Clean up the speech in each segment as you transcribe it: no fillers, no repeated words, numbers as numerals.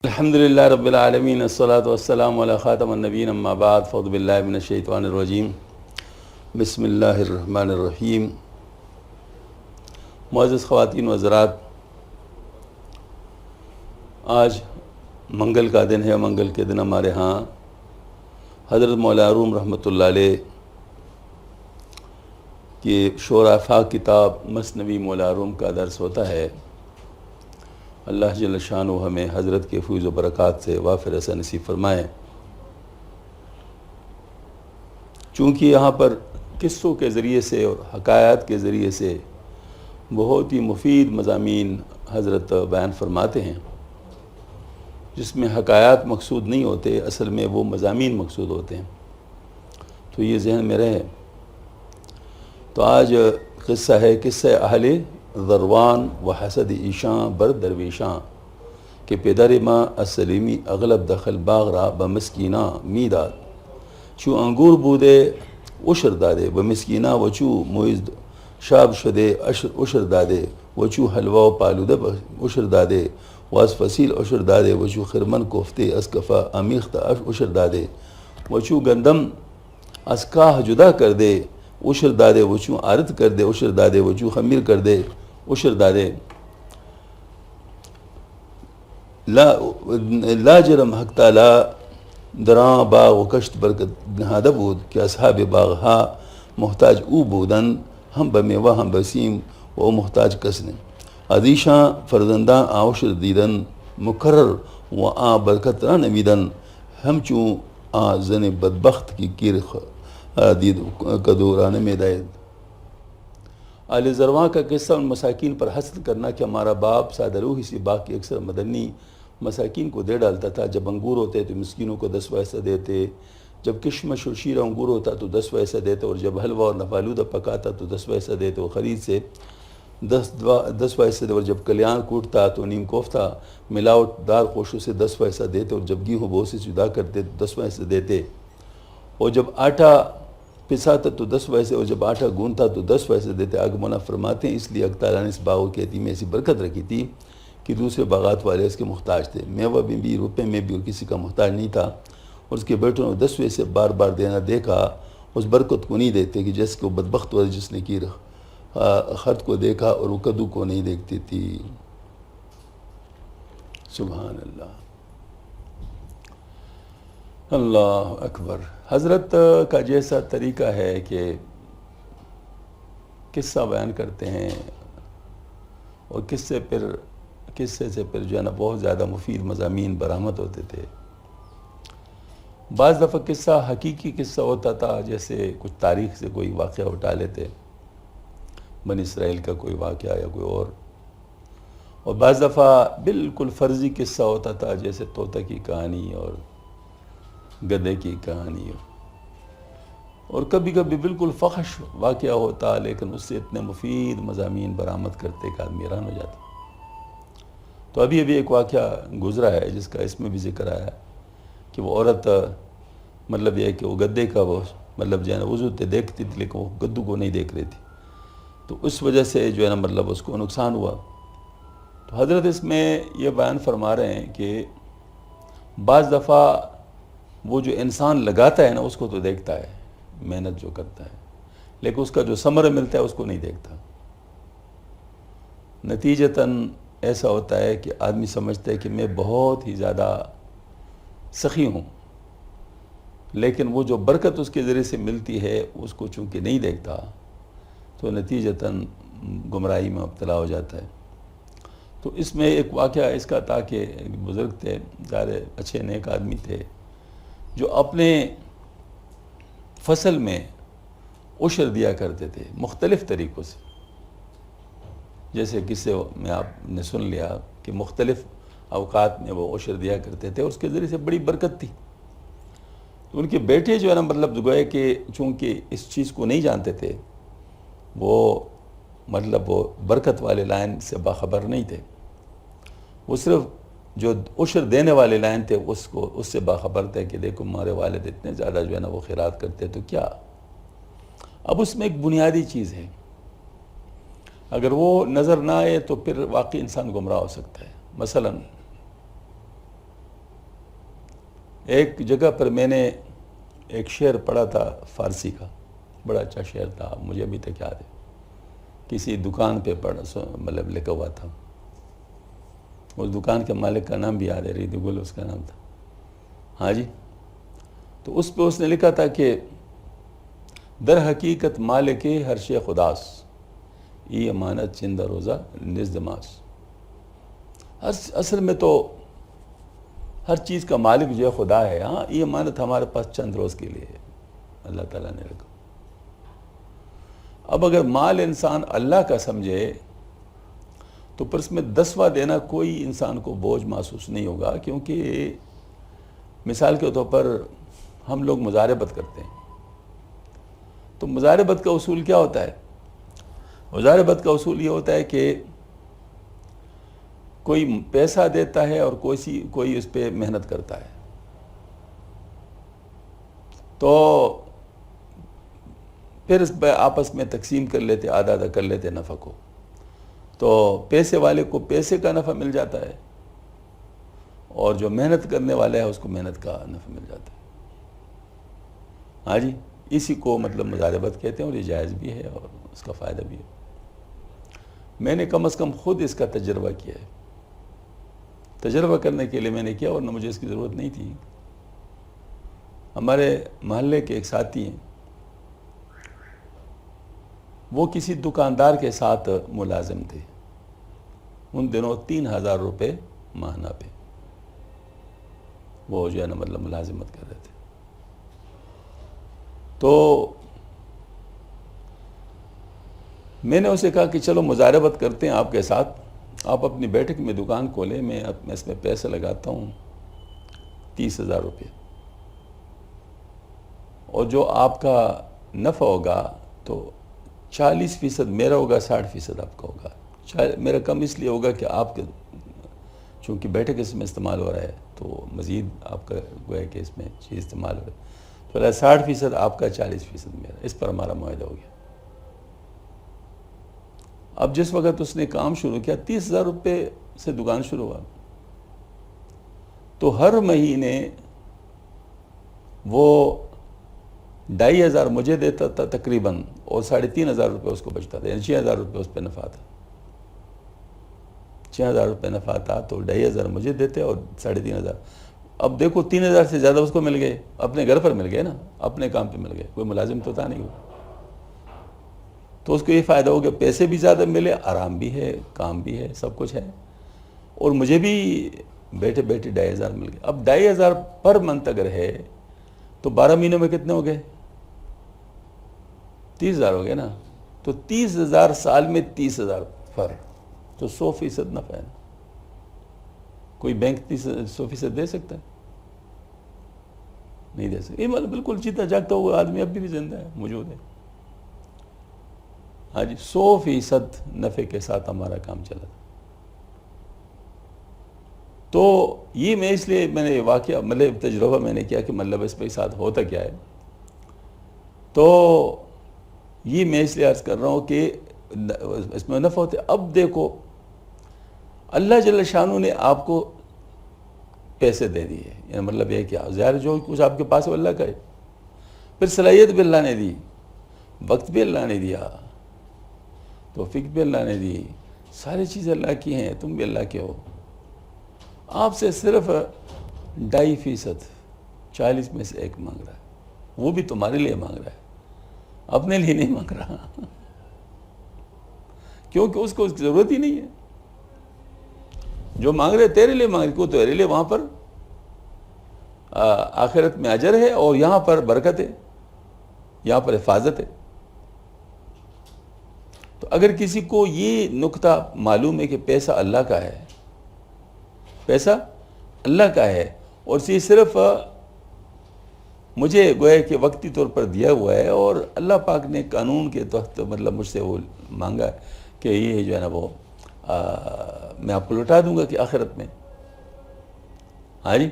الحمدللہ رب العالمین الصلاۃ والسلام علی خاتم النبیین اما بعد فاعوذ باللہ من الشیطان الرجیم بسم اللہ الرحمن الرحیم۔ معزز خواتین و حضرات، آج منگل کا دن ہے۔ منگل کے دن ہمارے ہاں حضرت مولا روم رحمۃ اللہ علیہ کی شورافا کتاب مثنوی مولا روم کا درس ہوتا ہے۔ اللہ جل شانہ ہمیں حضرت کے فیض و برکات سے وافر ایسا نصیب فرمائے۔ چونکہ یہاں پر قصوں کے ذریعے سے اور حکایات کے ذریعے سے بہت ہی مفید مضامین حضرت بیان فرماتے ہیں، جس میں حکایات مقصود نہیں ہوتے، اصل میں وہ مضامین مقصود ہوتے ہیں، تو یہ ذہن میں رہے۔ تو آج قصہ ہے قصہ اہل ذروان و حسد ایشاں بر درویشاں کہ پدر ماں اسلیمی اغلب دخل باغ را بمسکینہ میداد چو انگور بودے عشر دادے بمسکینہ وچو مویز شاب شدے عشر دادے وچو حلوہ و پالودہ عشر دادے واس فصیل عشر دادے وچو خرمن کوفتے اسکفا امیخت عشر دادے وچو گندم اسکاہ جدا کر دے عشر دادے وچو عارت کر دے عشر دادے وچو خمیر کر دے عشر دادے لا جرم حق تعالی دراں باغ و کشت برکت نہادہ بود کہ اصحاب باغ ہا محتاج او بودن ہم بمیوہ ہم بسیم و محتاج کسن عدیشاں فرزنداں عشر دیدن مکرر و برکت را نمیدن ہم چون زن بدبخت کی کیر دید کدوران میں دائد۔ آل ذرواں کا قصہ ان مساکین پر حسد کرنا کہ ہمارا باپ سادہ روحی سی باغ کی اکثر مدنی مساکین کو دے ڈالتا تھا۔ جب انگور ہوتے تو مسکینوں کو 10 پیسہ دیتے، جب کشمش اور شیرہ انگور ہوتا تو 10 پیسہ دیتے، اور جب حلوہ اور نفالودہ پکاتا تو 10 پیسہ دیتے، وہ خرید سے 10 پیسہ دے، اور جب کلیان کوٹتا تو نیم کوفتہ ملاوٹ دار کوشوں سے 10 پیسہ دیتے، اور جب گیہوں بوسے سے جدا کرتے تو 10 پیسہ دیتے، اور جب آٹا پساتا تو 10 پیسے، اور جب آٹا گونتا تو 10 پیسے دیتے۔ آگے مولانا فرماتے ہیں اس لیے حق تعالیٰ نے اس باغ کی عطیے میں ایسی برکت رکھی تھی کہ دوسرے باغات والے اس کے محتاج تھے۔ میوہ میں بھی، روپے میں بھی، اور کسی کا محتاج نہیں تھا۔ اور اس کے بیٹوں نے 10 پیسے بار بار دینا دیکھا، اس برکت کو نہیں دیکھتے کہ جیسے کہ وہ بدبخت والے جس نے کی خرد کو دیکھا اور وہ کدو کو نہیں دیکھتی تھی۔ سبحان اللہ، اللہ اکبر۔ حضرت کا جیسا طریقہ ہے کہ قصہ بیان کرتے ہیں، اور قصے سے پھر جو ہے نا بہت زیادہ مفید مضامین برآمد ہوتے تھے۔ بعض دفعہ قصہ حقیقی قصہ ہوتا تھا، جیسے کچھ تاریخ سے کوئی واقعہ اٹھا لیتے، بنی اسرائیل کا کوئی واقعہ یا کوئی اور بعض دفعہ بالکل فرضی قصہ ہوتا تھا، جیسے طوطا کی کہانی اور گدھے کی کہانی، اور کبھی کبھی بالکل فحش واقعہ ہوتا، لیکن اس سے اتنے مفید مضامین برآمد کرتے کہ آدمی حیران ہو جاتا۔ تو ابھی ایک واقعہ گزرا ہے جس کا اس میں بھی ذکر آیا کہ وہ عورت مطلب یہ ہے کہ وہ گدھے کا وہ مطلب جو ہے نا وضو دیکھتی تھی، لیکن وہ گدھو کو نہیں دیکھ رہی تھی، تو اس وجہ سے جو ہے نا مطلب اس کو نقصان ہوا۔ تو حضرت اس میں یہ بیان فرما رہے ہیں کہ بعض دفعہ وہ جو انسان لگاتا ہے نا اس کو تو دیکھتا ہے، محنت جو کرتا ہے، لیکن اس کا جو ثمر ملتا ہے اس کو نہیں دیکھتا۔ نتیجتاً ایسا ہوتا ہے کہ آدمی سمجھتا ہے کہ میں بہت ہی زیادہ سخی ہوں، لیکن وہ جو برکت اس کے ذریعے سے ملتی ہے اس کو چونکہ نہیں دیکھتا، تو نتیجتاً گمراہی میں مبتلا ہو جاتا ہے۔ تو اس میں ایک واقعہ اس کا تھا کہ ایک بزرگ تھے، ظاہر اچھے نیک آدمی تھے، جو اپنے فصل میں عشر دیا کرتے تھے مختلف طریقوں سے، جیسے قصے میں آپ نے سن لیا کہ مختلف اوقات میں وہ عشر دیا کرتے تھے، اور اس کے ذریعے سے بڑی برکت تھی۔ تو ان کے بیٹے جو ہے نا مطلب گوئے کہ چونکہ اس چیز کو نہیں جانتے تھے، وہ مطلب وہ برکت والے لائن سے باخبر نہیں تھے، وہ صرف جو عشر دینے والے لائن تھے اس سے باخبر تھے کہ دیکھو ہمارے والد اتنے زیادہ جو ہے نا وہ خیرات کرتے تو کیا۔ اب اس میں ایک بنیادی چیز ہے، اگر وہ نظر نہ آئے تو پھر واقعی انسان گمراہ ہو سکتا ہے۔ مثلا ایک جگہ پر میں نے ایک شعر پڑھا تھا فارسی کا، بڑا اچھا شعر تھا، مجھے ابھی تک یاد ہے، کسی دکان پہ مطلب لکھا ہوا تھا، اس دکان کے مالک کا نام بھی یاد ہے، ریدو گل اس کا نام تھا، ہاں جی. تو اس پہ اس نے لکھا تھا کہ در حقیقت مالک ہر شے خداس، ای امانت چندہ روزہ نزدماس. اصل میں تو ہر چیز کا مالک جو ہے خدا ہے. ہاں یہ امانت ہمارے پاس چند روز کے لیے ہے، اللہ تعالیٰ نے رکھا. اب اگر مال انسان اللہ کا سمجھے تو پھر اس میں 10واں دینا کوئی انسان کو بوجھ محسوس نہیں ہوگا، کیونکہ مثال کے طور پر ہم لوگ مضاربت کرتے ہیں. تو مضاربت کا اصول کیا ہوتا ہے؟ مضاربت کا اصول یہ ہوتا ہے کہ کوئی پیسہ دیتا ہے اور کوئی اس پہ محنت کرتا ہے. تو پھر اس پہ آپس میں تقسیم کر لیتے، آدھا آدھا کر لیتے نفع کو. تو پیسے والے کو پیسے کا نفع مل جاتا ہے، اور جو محنت کرنے والا ہے اس کو محنت کا نفع مل جاتا ہے. ہاں جی، اسی کو مطلب مضاربت کہتے ہیں، اور یہ جائز بھی ہے اور اس کا فائدہ بھی ہے. میں نے کم از کم خود اس کا تجربہ کیا ہے. تجربہ کرنے کے لیے میں نے کیا، ورنہ مجھے اس کی ضرورت نہیں تھی. ہمارے محلے کے ایک ساتھی ہیں، وہ کسی دکاندار کے ساتھ ملازم تھے. ان دنوں 3000 روپے ماہانہ پہ وہ جو ہے نا مطلب ملازمت کر رہے تھے. تو میں نے اسے کہا کہ چلو مضاربت کرتے ہیں آپ کے ساتھ، آپ اپنی بیٹھک میں دکان کھولیں، میں اس میں پیسے لگاتا ہوں 30,000 روپے، اور جو آپ کا نفع ہوگا تو 40% میرا ہوگا، 60% آپ کا ہوگا. میرا کم اس لیے ہوگا کہ آپ کے چونکہ بیٹھک اس میں استعمال ہو رہا ہے تو مزید آپ کا گویا کہ اس میں چیز استعمال ہو رہا ہے. تو 60% آپ کا، 40% میرا، اس پر ہمارا معاہدہ ہو گیا. اب جس وقت اس نے کام شروع کیا، 30,000 روپے سے دکان شروع ہوا، تو ہر مہینے وہ 2,500 مجھے دیتا تھا تقریباً، اور 3,500 روپے اس کو بچتا تھا، یعنی 6,000 روپے اس پہ نفع تھا. 6,000 روپے نفع تھا تو 2,500 مجھے دیتے اور 3,500. اب دیکھو 3,000 سے زیادہ اس کو مل گئے، اپنے گھر پر مل گئے نا، اپنے کام پہ مل گئے، کوئی ملازم تو تھا نہیں ہو. تو اس کو یہ فائدہ ہو کہ پیسے بھی زیادہ ملے، آرام بھی ہے، کام بھی ہے، سب کچھ ہے، اور مجھے بھی بیٹھے بیٹھے 2,500 مل گئے. اب 2,500 پر منتھ اگر ہے تو 12 مہینوں میں کتنے ہو گئے؟ 30,000 ہو گئے نا. تو 30,000 سال میں 30,000 پر، تو 100% نفع ہے. کوئی بینک 100% دے سکتا ہے؟ نہیں دے سکتا. یہ مطلب بالکل جیتا جاگتا ہوا آدمی اب بھی زندہ ہے، موجود ہے. ہاں جی، 100% نفع کے ساتھ ہمارا کام چلا تھا. تو یہ میں اس لیے میں نے واقعہ مطلب تجربہ میں نے کیا کہ مطلب اس پہ ساتھ ہوتا کیا ہے. تو یہ میں اس لیے عرض کر رہا ہوں کہ اس میں نفع ہوتے. اب دیکھو اللہ جل شانہ نے آپ کو پیسے دے دیے، یعنی مطلب یہ کیا، ظاہر جو کچھ آپ کے پاس وہ اللہ کا ہے. پھر صلاحیت بھی اللہ نے دی، وقت بھی اللہ نے دیا، توفیق بھی اللہ نے دی، ساری چیزیں اللہ کی ہیں، تم بھی اللہ کے ہو. آپ سے صرف 2.5%، 40 میں سے 1 مانگ رہا ہے. وہ بھی تمہارے لیے مانگ رہا ہے، اپنے لیے نہیں مانگ رہا، کیونکہ اس کو اس کی ضرورت ہی نہیں ہے. جو مانگ رہے تیرے لیے مانگ رہے، کو تیرے لیے وہاں پر آخرت میں اجر ہے، اور یہاں پر برکت ہے، یہاں پر حفاظت ہے. تو اگر کسی کو یہ نقطہ معلوم ہے کہ پیسہ اللہ کا ہے، پیسہ اللہ کا ہے، اور یہ صرف مجھے گویا کہ وقتی طور پر دیا ہوا ہے، اور اللہ پاک نے قانون کے تحت مطلب مجھ سے وہ مانگا کہ یہ جو ہے نا وہ میں آپ کو لوٹا دوں گا کہ آخرت میں. ہاں جی.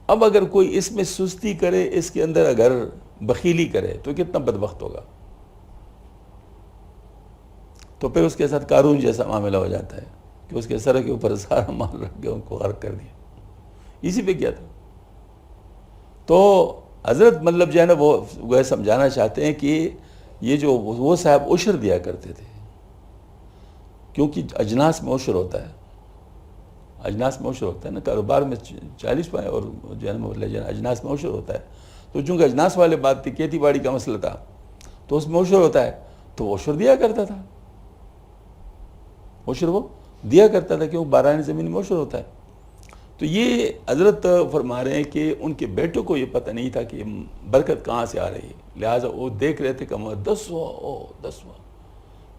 اب اگر کوئی اس میں سستی کرے، اس کے اندر اگر بخیلی کرے تو کتنا بدبخت ہوگا. تو پھر اس کے ساتھ قارون جیسا معاملہ ہو جاتا ہے کہ اس کے سر کے اوپر سارا مال رکھ کے ان کو غرق کر دیا. اسی پہ کیا تھا. تو حضرت مطلب جو ہے نا وہ سمجھانا چاہتے ہیں کہ یہ جو وہ صاحب عشر دیا کرتے تھے، کیونکہ اجناس میں عشر ہوتا ہے، اجناس میں عشر ہوتا ہے نا، کاروبار میں 40 پائے اور جو ہے نا اجناس میں عشر ہوتا ہے. تو چونکہ اجناس والے بات تھی، کھیتی باڑی کا مسئلہ تھا، تو اس میں عشر ہوتا ہے، تو وہ عشر دیا کرتا تھا، عشر وہ دیا کرتا تھا، کیوں بارانی زمین میں عشر ہوتا ہے. تو یہ حضرت فرما رہے ہیں کہ ان کے بیٹوں کو یہ پتہ نہیں تھا کہ برکت کہاں سے آ رہی ہے، لہٰذا وہ دیکھ رہے تھے کہ ہمارا 10واں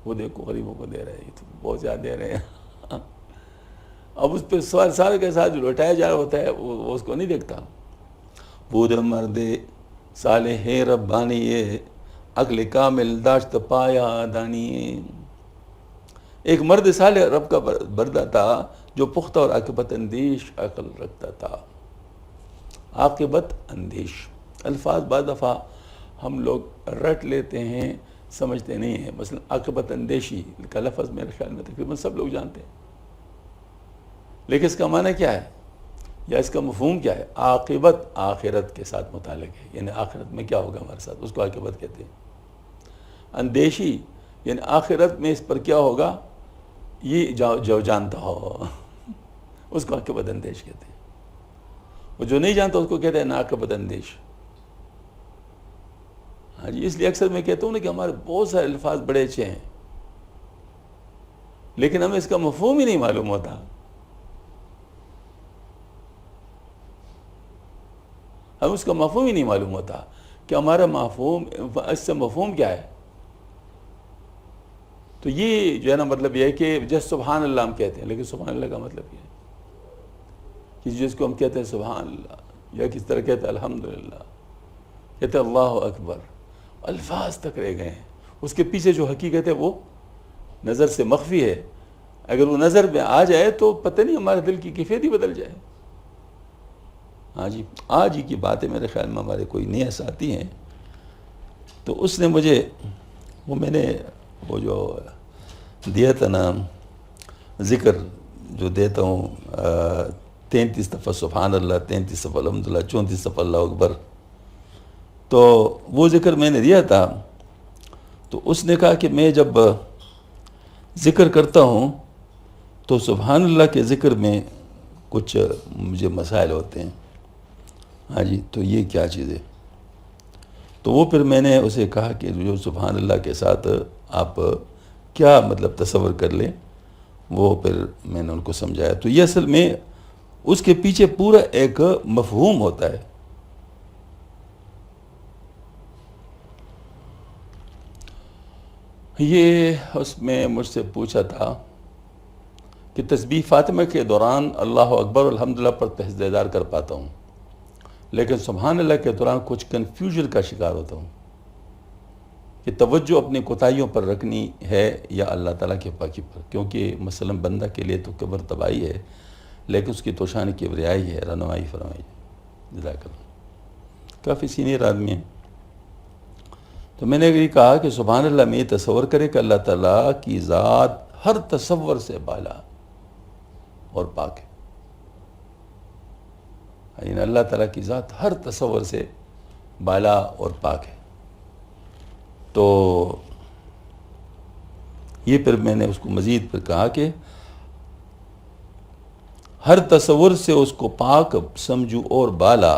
وہ دیکھو غریبوں کو دے رہے ہیں، تو بہت زیادہ دے رہے ہیں. اب اس پہ سارے کے ساتھ جو لوٹایا جا رہا ہوتا ہے وہ اس کو نہیں دیکھتا. بود مرد صالح ربانی عقل کامل داشت پایا دانی. ایک مرد صالح رب کا بردہ تھا جو پختہ اور عاقبت اندیش عقل رکھتا تھا. عاقبت اندیش الفاظ بعض دفعہ ہم لوگ رٹ لیتے ہیں، سمجھتے نہیں ہیں. مثلا عاقبت اندیشی کا لفظ میرے خیال میں تقریباً سب لوگ جانتے ہیں، لیکن اس کا معنی کیا ہے یا اس کا مفہوم کیا ہے؟ عاقبت آخرت کے ساتھ متعلق ہے، یعنی آخرت میں کیا ہوگا ہمارے ساتھ، اس کو عاقبت کہتے ہیں. اندیشی یعنی آخرت میں اس پر کیا ہوگا یہ جو جانتا ہو اس کو عاقبت اندیش کہتے ہیں. وہ جو نہیں جانتا اس کو کہتے ہیں ناعاقبت اندیش. ہاں جی، اس لیے اکثر میں کہتا ہوں نا کہ ہمارے بہت سارے الفاظ بڑے اچھے ہیں، لیکن ہمیں اس کا مفہوم ہی نہیں معلوم ہوتا. ہمیں اس کا مفہوم ہی نہیں معلوم ہوتا کہ ہمارا مفہوم، اس سے مفہوم کیا ہے. تو یہ جو ہے نا مطلب یہ ہے کہ جس سبحان اللہ ہم کہتے ہیں، لیکن سبحان اللہ کا مطلب یہ ہے کہ جس کو ہم کہتے ہیں سبحان اللہ، یا کس طرح کہتے ہیں الحمدللہ، کہتے ہیں اللہ اکبر، الفاظ تک رہ گئے ہیں. اس کے پیچھے جو حقیقت ہے وہ نظر سے مخفی ہے. اگر وہ نظر میں آ جائے تو پتہ نہیں ہمارے دل کی کیفیت ہی بدل جائے. ہاں جی، آج ہی کی بات ہے، میرے خیال میں ہمارے کوئی نئے ساتھی ہیں، تو اس نے مجھے میں نے وہ جو دیا تھا نا ذکر جو دیتا ہوں 33 دفعہ سبحان اللہ، 33 دفعہ الحمدللہ، 34 دفعہ اللہ اکبر، تو وہ ذکر میں نے دیا تھا. تو اس نے کہا کہ میں جب ذکر کرتا ہوں تو سبحان اللہ کے ذکر میں کچھ مجھے مسائل ہوتے ہیں. ہاں جی، تو یہ کیا چیز ہے؟ تو وہ پھر میں نے اسے کہا کہ جو سبحان اللہ کے ساتھ آپ کیا مطلب تصور کر لیں، وہ پھر میں نے ان کو سمجھایا. تو یہ اصل میں اس کے پیچھے پورا ایک مفہوم ہوتا ہے. یہ اس میں مجھ سے پوچھا تھا کہ تسبیح فاطمہ کے دوران اللہ اکبر الحمدللہ پر تحسدیدار کر پاتا ہوں، لیکن سبحان اللہ کے دوران کچھ کنفیوژن کا شکار ہوتا ہوں کہ توجہ اپنی کوتاہیوں پر رکھنی ہے یا اللہ تعالیٰ کے پاکی پر، کیونکہ مثلا بندہ کے لیے تو کبر تباہی ہے، لیکن اس کی توشانی کبریائی ہے، رہنمائی فرمائی. جزاک اللہ. کافی سینئر آدمی ہیں. تو میں نے یہ کہا کہ سبحان اللہ میں یہ تصور کرے کہ اللہ تعالیٰ کی ذات ہر تصور سے بالا اور پاک ہے. یعنی اللہ تعالیٰ کی ذات ہر تصور سے بالا اور پاک ہے. تو یہ پھر میں نے اس کو مزید پھر کہا کہ ہر تصور سے اس کو پاک سمجھو اور بالا،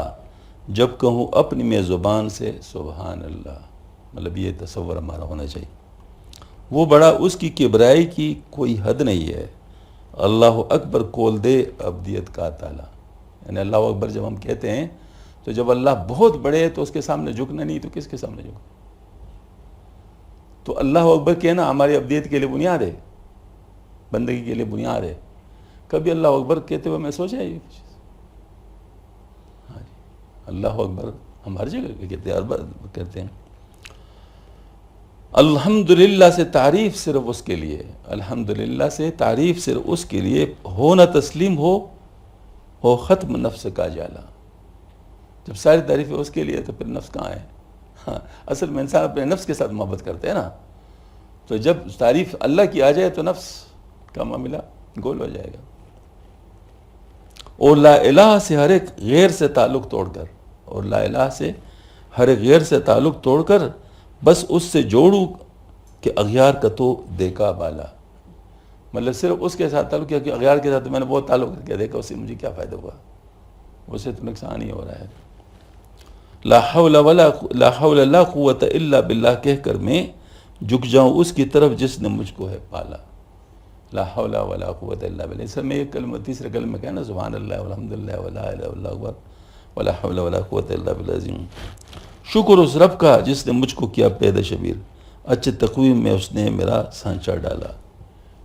جب کہوں اپنی میں زبان سے سبحان اللہ. مطلب یہ تصور ہمارا ہونا چاہیے. وہ بڑا، اس کی کبریائی کی کوئی حد نہیں ہے. اللہ اکبر کول دے ابدیت کا تعالیٰ. یعنی اللہ اکبر جب ہم کہتے ہیں تو جب اللہ بہت بڑے ہے تو اس کے سامنے جھکنا نہیں، تو کس کے سامنے جھکنا؟ تو اللہ اکبر کہنا ہماری ابدیت کے لیے بنیاد ہے، بندگی کے لیے بنیاد ہے. کبھی اللہ اکبر کہتے ہوئے میں سوچا یہ کچھ؟ ہاں جی، اللہ اکبر ہم ہر جگہ کہتے ہیں، ہر بار کہتے ہیں. الحمدللہ سے تعریف صرف اس کے لیے، الحمدللہ سے تعریف صرف اس کے لیے، ہو نہ تسلیم ہو ختم نفس کا جالا. جب ساری تعریفیں اس کے لیے تو پھر نفس کہاں ہے؟ ہاں، اصل میں انسان اپنے نفس کے ساتھ محبت کرتے ہیں نا، تو جب تعریف اللہ کی آ جائے تو نفس کا معاملہ گول ہو جائے گا. اور لا الہ سے ہر ایک غیر سے تعلق توڑ کر، اور لا الہ سے ہر غیر سے تعلق توڑ کر بس اس سے جوڑوں کہ اغیار کا تو دیکھا بالا. مطلب صرف اس کے ساتھ تعلق کیا کہ اغیار کے ساتھ میں نے بہت تعلق کر کے دیکھا، اس سے مجھے کیا فائدہ ہوا، اس سے تو نقصان ہی ہو رہا ہے. لا حول لا قوت الا باللہ کہہ کر میں جھک جاؤں اس کی طرف جس نے مجھ کو ہے پالا. لا حول ولا قوت الا باللہ. اس میں ایک کلمہ، تیسرے کلمہ کہنا سبحان اللہ والحمدللہ ولا الہ الا اللہ اکبر ولا حول ولا قوت الا باللہ العظیم. شکر اس رب کا جس نے مجھ کو کیا پیدا شبیر، اچھے تقویم میں اس نے میرا سانچہ ڈالا.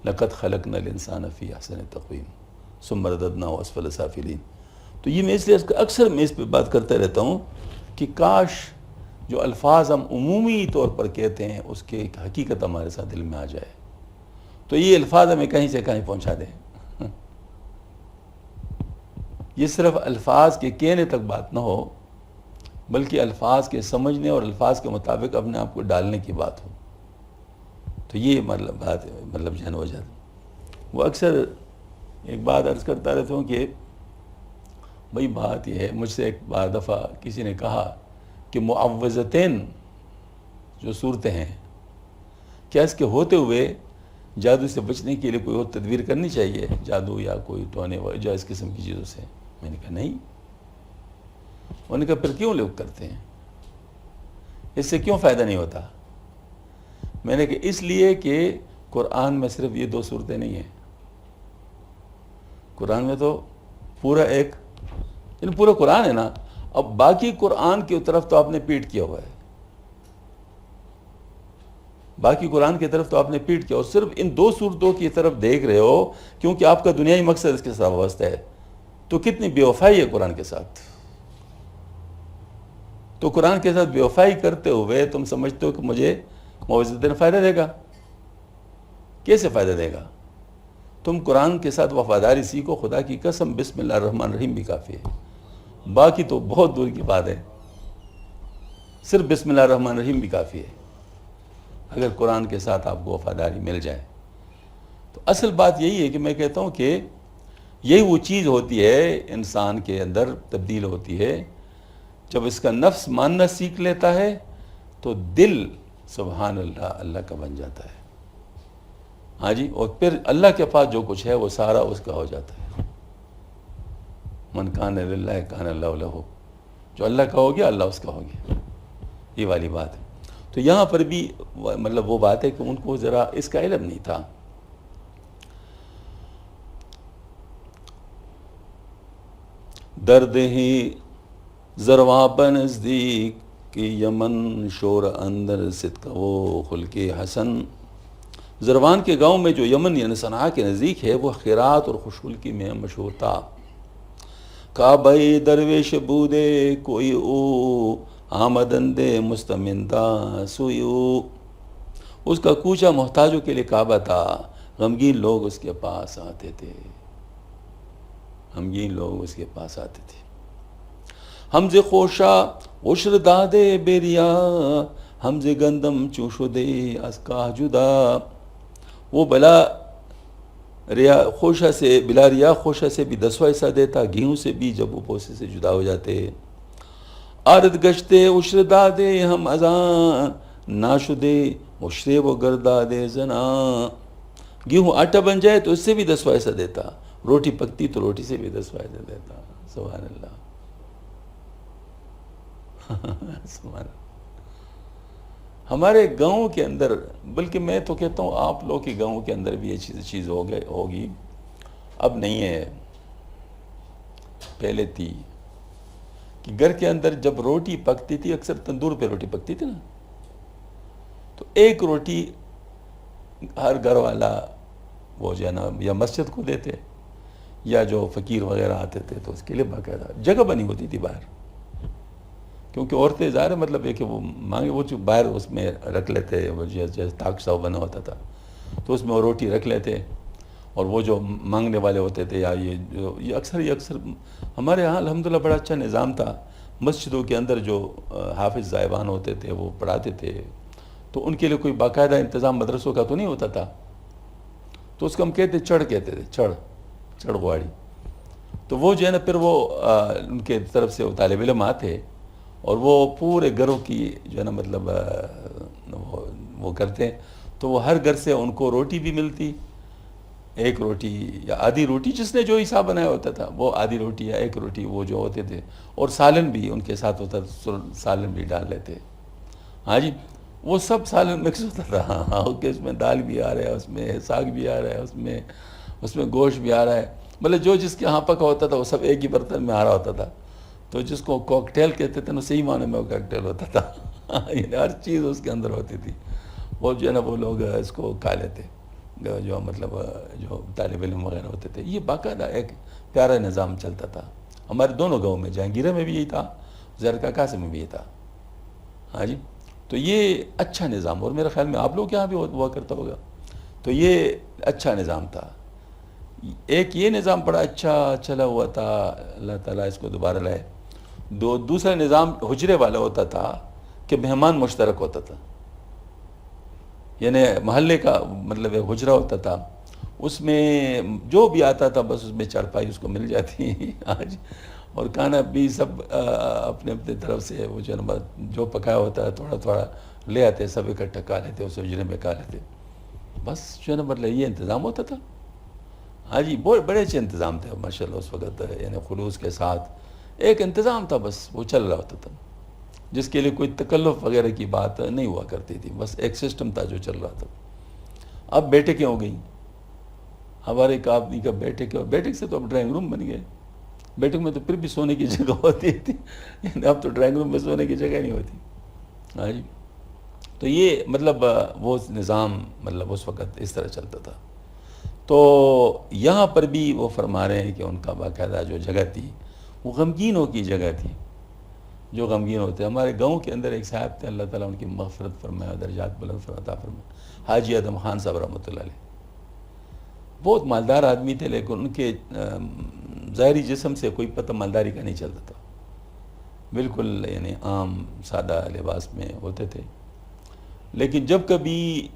لقد خلقنا الانسان فی احسن تقویم ثم رددناه اسفل سافلین. تو یہ میں اس لیے اکثر میں اس پہ بات کرتا رہتا ہوں کہ کاش جو الفاظ ہم عمومی طور پر کہتے ہیں اس کی حقیقت ہمارے ساتھ دل میں آ جائے، تو یہ الفاظ ہمیں کہیں سے کہیں پہنچا دیں. یہ صرف الفاظ کے کہنے تک بات نہ ہو، بلکہ الفاظ کے سمجھنے اور الفاظ کے مطابق اپنے آپ کو ڈالنے کی بات ہو. تو یہ مطلب بات ہے، مطلب جہن ہو جاتا. وہ اکثر ایک بات عرض کرتا رہتا ہوں کہ بھئی بات یہ ہے، مجھ سے ایک بار دفعہ کسی نے کہا کہ معوذتین جو صورتیں ہیں، کیا اس کے ہوتے ہوئے جادو سے بچنے کے لیے کوئی اور تدبیر کرنی چاہیے، جادو یا کوئی ٹونے یا اس قسم کی چیزوں سے؟ میں نے کہا نہیں. انہوں نے کہا پھر کیوں لوگ کرتے ہیں، اس سے کیوں فائدہ نہیں ہوتا؟ میں نے کہا اس لیے کہ قرآن میں صرف یہ 2 صورتیں نہیں ہیں. قرآن میں تو پورا پورا قرآن ہے نا. اب باقی قرآن کی طرف تو آپ نے پیٹ کیا ہوا ہے، باقی قرآن کی طرف تو آپ نے پیٹ کیا، اور صرف ان 2 صورتوں کی طرف دیکھ رہے ہو کیونکہ آپ کا دنیائی مقصد اس کے ساتھ وابستہ ہے. تو کتنی بے وفائی ہے قرآن کے ساتھ. تو قرآن کے ساتھ بے وفائی کرتے ہوئے تم سمجھتے ہو کہ مجھے معوذتین فائدہ دے گا. کیسے فائدہ دے گا؟ تم قرآن کے ساتھ وفاداری سیکھو، خدا کی قسم بسم اللہ الرحمن الرحیم بھی کافی ہے، باقی تو بہت دور کی بات ہے. صرف بسم اللہ الرحمن الرحیم بھی کافی ہے اگر قرآن کے ساتھ آپ کو وفاداری مل جائے. تو اصل بات یہی ہے کہ میں کہتا ہوں کہ یہی وہ چیز ہوتی ہے انسان کے اندر تبدیل ہوتی ہے جب اس کا نفس ماننا سیکھ لیتا ہے تو دل سبحان اللہ اللہ کا بن جاتا ہے. ہاں جی، اور پھر اللہ کے پاس جو کچھ ہے وہ سارا اس کا ہو جاتا ہے. من کان للہ کان اللہ لہ، جو اللہ کا ہو گیا اللہ اس کا ہو گیا. یہ والی بات ہے. تو یہاں پر بھی مطلب وہ بات ہے کہ ان کو ذرا اس کا علم نہیں تھا. درد ہی زرواں بنزدیک کہ یمن شور اندر صدق وہ خلق حسن. زروان کے گاؤں میں جو یمن یعنی صنعاء کے نزدیک ہے وہ خیرات اور خوشخلقی میں مشہور تھا. کعبہ درویش بودے کوئی او آمدندے مستمندہ سوئی او. اس کا کوچہ محتاجوں کے لیے کعبہ تھا، غمگین لوگ اس کے پاس آتے تھے، غمگین لوگ اس کے پاس آتے تھے. حمز خوشا عشر دادے بیریا حمز گندم چوشو دے از کا جدا. وہ بلا ریا خوشا سے بلا ریا خوشا سے بھی 10واں حصہ دیتا، گیہوں سے بھی جب وہ پوسے سے جدا ہو جاتے. آرد گشتے عشر دادے ہم ازاں ناشدے عشرے وہ گردادے زنا. گیہوں آٹا بن جائے تو اس سے بھی 10واں حصہ دیتا، روٹی پکتی تو روٹی سے بھی 10واں حصہ دیتا. سبحان اللہ سبحان اللہ. ہمارے گاؤں کے اندر، بلکہ میں تو کہتا ہوں آپ لوگ کے گاؤں کے اندر بھی یہ چیز ہوگی، اب نہیں ہے، پہلے تھی کہ گھر کے اندر جب روٹی پکتی تھی اکثر تندور پہ روٹی پکتی تھی نا، تو ایک روٹی ہر گھر والا وہ جو ہے نا یا مسجد کو دیتے یا جو فقیر وغیرہ آتے تھے تو اس کے لیے باقاعدہ جگہ بنی ہوتی تھی باہر، کیونکہ عورتیں ظاہر مطلب ہے کہ وہ مانگے وہ جو باہر اس میں رکھ لیتے، وہ جیسے تاک ساو بنا ہوتا تھا تو اس میں وہ روٹی رکھ لیتے، اور وہ جو مانگنے والے ہوتے تھے یا یہ اکثر ہمارے یہاں الحمدللہ بڑا اچھا نظام تھا. مسجدوں کے اندر جو حافظ صاحبان ہوتے تھے وہ پڑھاتے تھے، تو ان کے لیے کوئی باقاعدہ انتظام مدرسوں کا تو نہیں ہوتا تھا، تو اس کو ہم کہتے چڑھ کہتے تھے، چڑھ گواڑی. تو وہ جو ہے نا پھر وہ ان کے طرف سے وہ طالب علم آتے اور وہ پورے گھروں کی جو ہے نا مطلب وہ کرتے، تو وہ ہر گھر سے ان کو روٹی بھی ملتی، ایک روٹی یا آدھی روٹی، جس نے جو حساب بنایا ہوتا تھا وہ آدھی روٹی یا ایک روٹی وہ جو ہوتے تھے، اور سالن بھی ان کے ساتھ ہوتا تھا، سالن بھی ڈال لیتے، ہاں جی، وہ سب سالن مکس ہوتا تھا، ہاں کہ اس میں دال بھی آ رہا ہے، اس میں ساگ بھی آ رہا ہے، اس میں گوشت بھی آ رہا ہے، مطلب جو جس کے ہاں پکا ہوتا تھا وہ سب ایک ہی برتن میں آ رہا ہوتا تھا، تو جس کو کوکٹیل کہتے تھے نا، صحیح معنی میں وہ کوکٹیل ہوتا تھا، یعنی ہر چیز اس کے اندر ہوتی تھی، وہ جو ہے نا وہ لوگ اس کو کھا لیتے، جو مطلب جو طالب علم وغیرہ ہوتے تھے۔ یہ باقاعدہ ایک پیارا نظام چلتا تھا ہمارے دونوں گاؤں میں، جہانگیرہ میں بھی یہی تھا، زہر کا میں بھی یہ تھا، ہاں جی، تو یہ اچھا نظام، اور میرے خیال میں آپ لوگ کے یہاں بھی ہوا کرتا ہوگا، تو یہ اچھا نظام تھا۔ ایک یہ نظام بڑا اچھا چلا ہوا تھا، اللہ تعالیٰ اس کو دوبارہ لائے۔ دوسرا نظام حجرے والا ہوتا تھا کہ مہمان مشترک ہوتا تھا، یعنی محلے کا مطلب ایک حجرہ ہوتا تھا، اس میں جو بھی آتا تھا بس اس میں چارپائی اس کو مل جاتی آج، اور کھانا بھی سب اپنے اپنے طرف سے وہ جو پکایا ہوتا ہے تھوڑا تھوڑا لے آتے، سب اکٹھا کھا لیتے، اس حجرے میں کھا لیتے، بس جو ہے نا مطلب یہ انتظام ہوتا تھا، ہاں جی، بہت بڑے اچھے انتظام تھے ماشاءاللہ اس وقت، یعنی خلوص کے ساتھ ایک انتظام تھا، بس وہ چل رہا ہوتا تھا، جس کے لیے کوئی تکلف وغیرہ کی بات نہیں ہوا کرتی تھی، بس ایک سسٹم تھا جو چل رہا تھا۔ اب بیٹھکیں ہو گئیں، ہمارے ایک آدمی کا بیٹھک سے تو اب ڈرائنگ روم بن گئے، بیٹھک میں تو پھر بھی سونے کی جگہ ہوتی تھی، یعنی اب تو ڈرائنگ روم میں سونے کی جگہ نہیں ہوتی، ہاں جی، تو یہ مطلب وہ نظام مطلب اس وقت اس طرح چلتا تھا۔ تو یہاں پر بھی وہ فرما رہے ہیں کہ ان کا باقاعدہ جو جگہ تھی وہ غمگینوں کی جگہ تھی، جو غمگین ہوتے ہیں۔ ہمارے گاؤں کے اندر ایک صاحب تھے، اللہ تعالیٰ ان کی مغفرت فرمائے، درجات بلند عطا فرمائے، حاجی ادم خان صاحب رحمۃ اللہ علیہ، بہت مالدار آدمی تھے، لیکن ان کے ظاہری جسم سے کوئی پتہ مالداری کا نہیں چلتا تھا، بالکل یعنی عام سادہ لباس میں ہوتے تھے، لیکن جب کبھی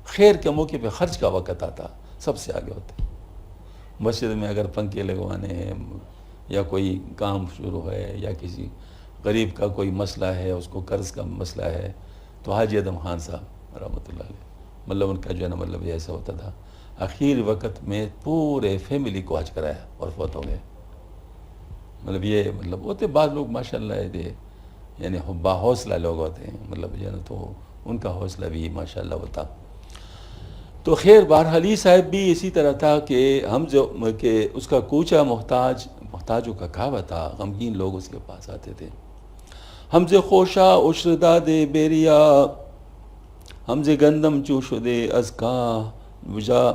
خیر کے موقع پہ خرچ کا وقت آتا سب سے آگے ہوتے، مسجد میں اگر پنکھے لگوانے ہیں یا کوئی کام شروع ہے یا کسی غریب کا کوئی مسئلہ ہے، اس کو قرض کا مسئلہ ہے، تو حاجی ادم خان صاحب رحمۃ اللہ علیہ مطلب ان کا جو ہے نا مطلب یہ ایسا ہوتا تھا، آخر وقت میں پورے فیملی کو حج کرایا اور فوت ہو گئے، مطلب یہ مطلب ہوتے بعض لوگ ماشاءاللہ دے یعنی با حوصلہ لوگ ہوتے ہیں، مطلب جو ہے نا تو ان کا حوصلہ بھی ماشاءاللہ ہوتا۔ تو خیر بہرحال یہ صاحب بھی اسی طرح تھا کہ کہ اس کا کوچا محتاجوں کا کعوہ تھا، غمگین لوگ اس کے پاس آتے تھے۔ حمزے خوشا عشر دادے بیریا، حمزے گندم چوش دے از کا وجا،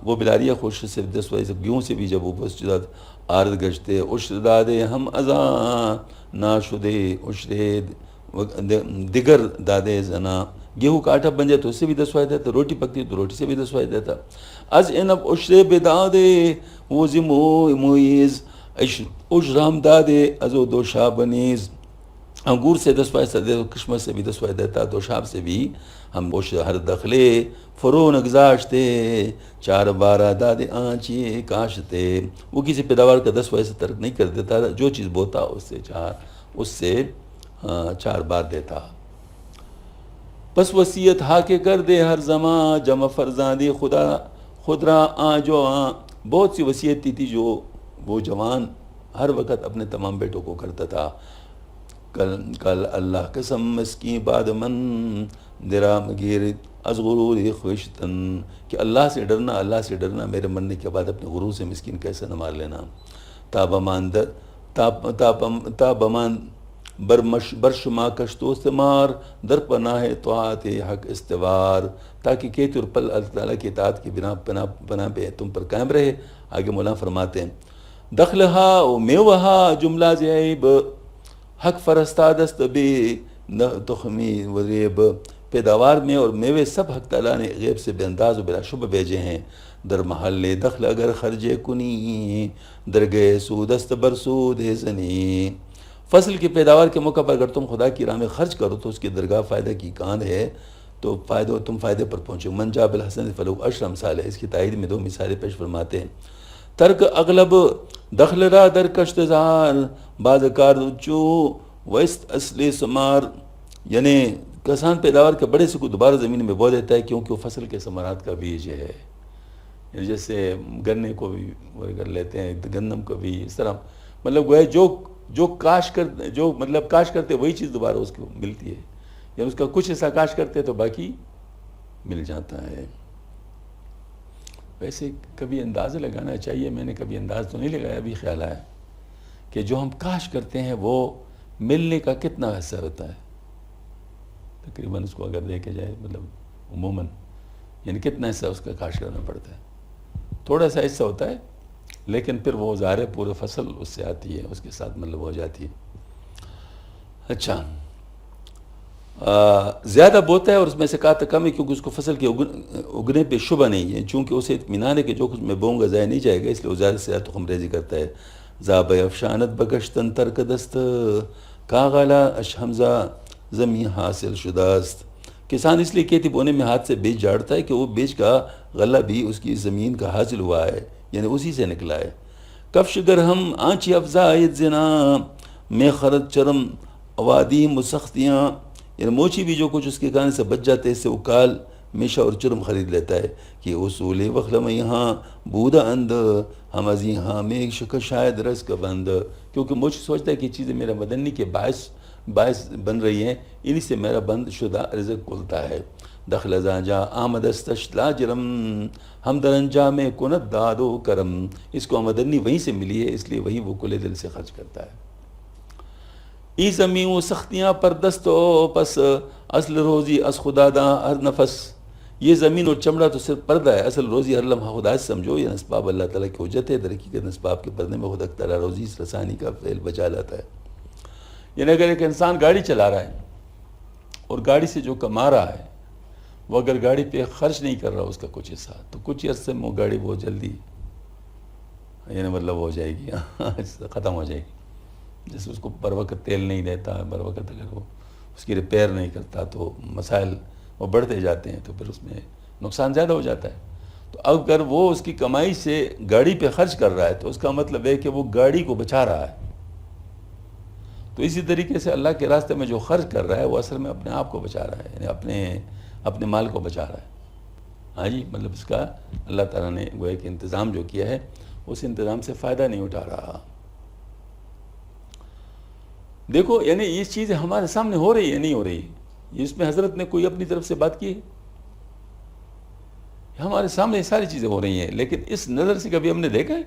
وہ بلاریہ خوش سے 10 بجے سے گیوں سے بھی جب وہ مسجد آرد گشتے، عشر دادے ہم ازاں ناشدے عشرے دیگر دادے زنا، گیہوں کا آٹا بن جائے تو اس سے بھی 10 فائدہ دیتا، روٹی پکتی تو روٹی سے بھی 10 فائدہ دیتا، از انب عشرے بدادے وزی مویز عشرام دادے ازو دو شابنیز، انگور سے 10 فائدہ دیتا، کشمش سے بھی 10 فائدہ دیتا، دو شاب سے بھی ہم عشر ہر دخلے فرو نگزاشتے 4 12 دادے آنچی کاشتے، وہ کسی پیداوار کا 10 فائدہ سے ترک نہیں کر دیتا، جو چیز بوتا اس سے 4 بار دیتا۔ پس وصیت ہا کے کر دے ہر زمان جمع فرزاندی خدا جو بہت سی وصیت تھی جو وہ جوان ہر وقت اپنے تمام بیٹوں کو کرتا تھا، کل اللہ قسم مسکی بعد من درام گیر از غرور خوشتن، کہ اللہ سے ڈرنا میرے مرنے کے بعد اپنے غرور سے مسکین کیسے نہ مار لینا، تابمان برشما کشتو استمار در پناہ طاعت حق استوار، تاکہ کہتے اور پل اللہ تعالیٰ کی اطاعت کی بنا پہ تم پر قائم رہے۔ آگے مولانا فرماتے ہیں دخلہا و میوہا جملہ زیب حق فرستادست بے تخمی و ریب، پیداوار میں اور میوے سب حق تعالیٰ نے غیب سے بے انداز و بلا شبہ بھیجے ہیں، در محل دخل اگر خرجے کنی درگئے سودست برسود زنی، فصل کی پیداوار کے موقع پر اگر تم خدا کی راہ میں خرچ کرو تو اس کی درگاہ فائدہ کی کان ہے، تو تم فائدے پر پہنچو۔ من جا بالحسن فلو عشر امثال ہے، اس کی تائید میں 2 مثالیں پیش فرماتے ہیں۔ ترک اغلب دخل را در کشت زار بعد کار چو وست اصل سمار، یعنی کسان پیداوار کے بڑے سے کو دوبارہ زمین میں بو دیتا ہے کیونکہ وہ فصل کے ثمرات کا بیج ہے. یعنی جیسے گنے کو بھی وہ کر لیتے ہیں، گندم کو بھی اس طرح، مطلب وہ جو کاش کر جو مطلب کاش کرتے وہی چیز دوبارہ اس کو ملتی ہے. یعنی اس کا کچھ حصہ کاش کرتے تو باقی مل جاتا ہے. ویسے کبھی اندازہ لگانا چاہیے، میں نے کبھی انداز تو نہیں لگایا، ابھی خیال آیا کہ جو ہم کاش کرتے ہیں وہ ملنے کا کتنا حصہ ہوتا ہے. تقریباً اس کو اگر دیکھا جائے مطلب عموماً یعنی کتنا حصہ اس کا کاش کرنا پڑتا ہے. تھوڑا سا حصہ ہوتا ہے لیکن پھر وہ ظاہر ہے پورے فصل اس سے آتی ہے، اس کے ساتھ مطلب ہو جاتی ہے. اچھا زیادہ بوتا ہے اور اس میں سے کہا کم ہے کیونکہ اس کو فصل کے اگنے پہ شبہ نہیں ہے، چونکہ اسے اطمینان ہے کہ جو کچھ میں بوں گا ضائع نہیں جائے گا، اس لیے وہ زیادہ سے زیادہ تخم ریزی کرتا ہے. زاب افشانت بگشتن ترک دست کاغلا اشحمزہ زمین حاصل شداست. کسان اس لیے کھیتی بونے میں ہاتھ سے بیج جاڑتا ہے کہ وہ بیج کا غلہ بھی اس کی زمین کا حاصل ہوا ہے، یعنی اسی سے نکلا ہے. کفش گرہم آنچی افزائد زنا میں خرد چرم اوادی مسختیاں، یعنی موچی بھی جو کچھ اس کے کھانے سے بچ جاتے ہیں اس سے اکال میشہ اور چرم خرید لیتا ہے. کہ اصول وخلم یہاں بودا اند ہم از یہاں میں شک شاید رس کا بند، کیونکہ موچی سوچتا ہے کہ یہ چیزیں میرا بدنی کے باعث بن رہی ہیں، انہی سے میرا بند شدہ رزق کھلتا ہے. دخل جا آمد استشلا جرم ہم درنجا میں کنت داد و کرم، اس کو آمدنی وہیں سے ملی ہے اس لیے وہی وہ کلے دل سے خرچ کرتا ہے. ای زمین سختیاں پر دست و پس اصل روزی از خدا دا ہر نفس، یہ زمین اور چمڑا تو صرف پردہ ہے، اصل روزی ہر لمحہ خدا سے سمجھو. یہ اسباب اللہ تعالیٰ کی حجت ہے، در حقیقت اسباب کے پردے میں خود تعالیٰ روزی اس رسانی کا فعل بچا لاتا ہے. یعنی اگر ایک انسان گاڑی چلا رہا ہے اور گاڑی سے جو کما رہا ہے وہ اگر گاڑی پہ خرچ نہیں کر رہا اس کا کچھ حصہ، تو کچھ عرصے میں وہ گاڑی بہت جلدی یعنی مطلب ہو جائے گی ختم ہو جائے گی. جیسے اس کو بر وقت تیل نہیں دیتا، بر وقت اگر وہ اس کی ریپیئر نہیں کرتا تو مسائل وہ بڑھتے جاتے ہیں، تو پھر اس میں نقصان زیادہ ہو جاتا ہے. تو اگر وہ اس کی کمائی سے گاڑی پہ خرچ کر رہا ہے تو اس کا مطلب ہے کہ وہ گاڑی کو بچا رہا ہے. تو اسی طریقے سے اللہ کے راستے میں جو خرچ کر رہا ہے وہ اصل میں اپنے آپ کو بچا رہا ہے، یعنی اپنے مال کو بچا رہا ہے. ہاں جی، مطلب اس کا اللہ تعالیٰ نے وہ ایک انتظام جو کیا ہے اس انتظام سے فائدہ نہیں اٹھا رہا. دیکھو یعنی یہ چیزیں ہمارے سامنے ہو رہی ہے نہیں ہو رہی، اس میں حضرت نے کوئی اپنی طرف سے بات کی ہے؟ ہمارے سامنے یہ ساری چیزیں ہو رہی ہیں، لیکن اس نظر سے کبھی ہم نے دیکھا ہے؟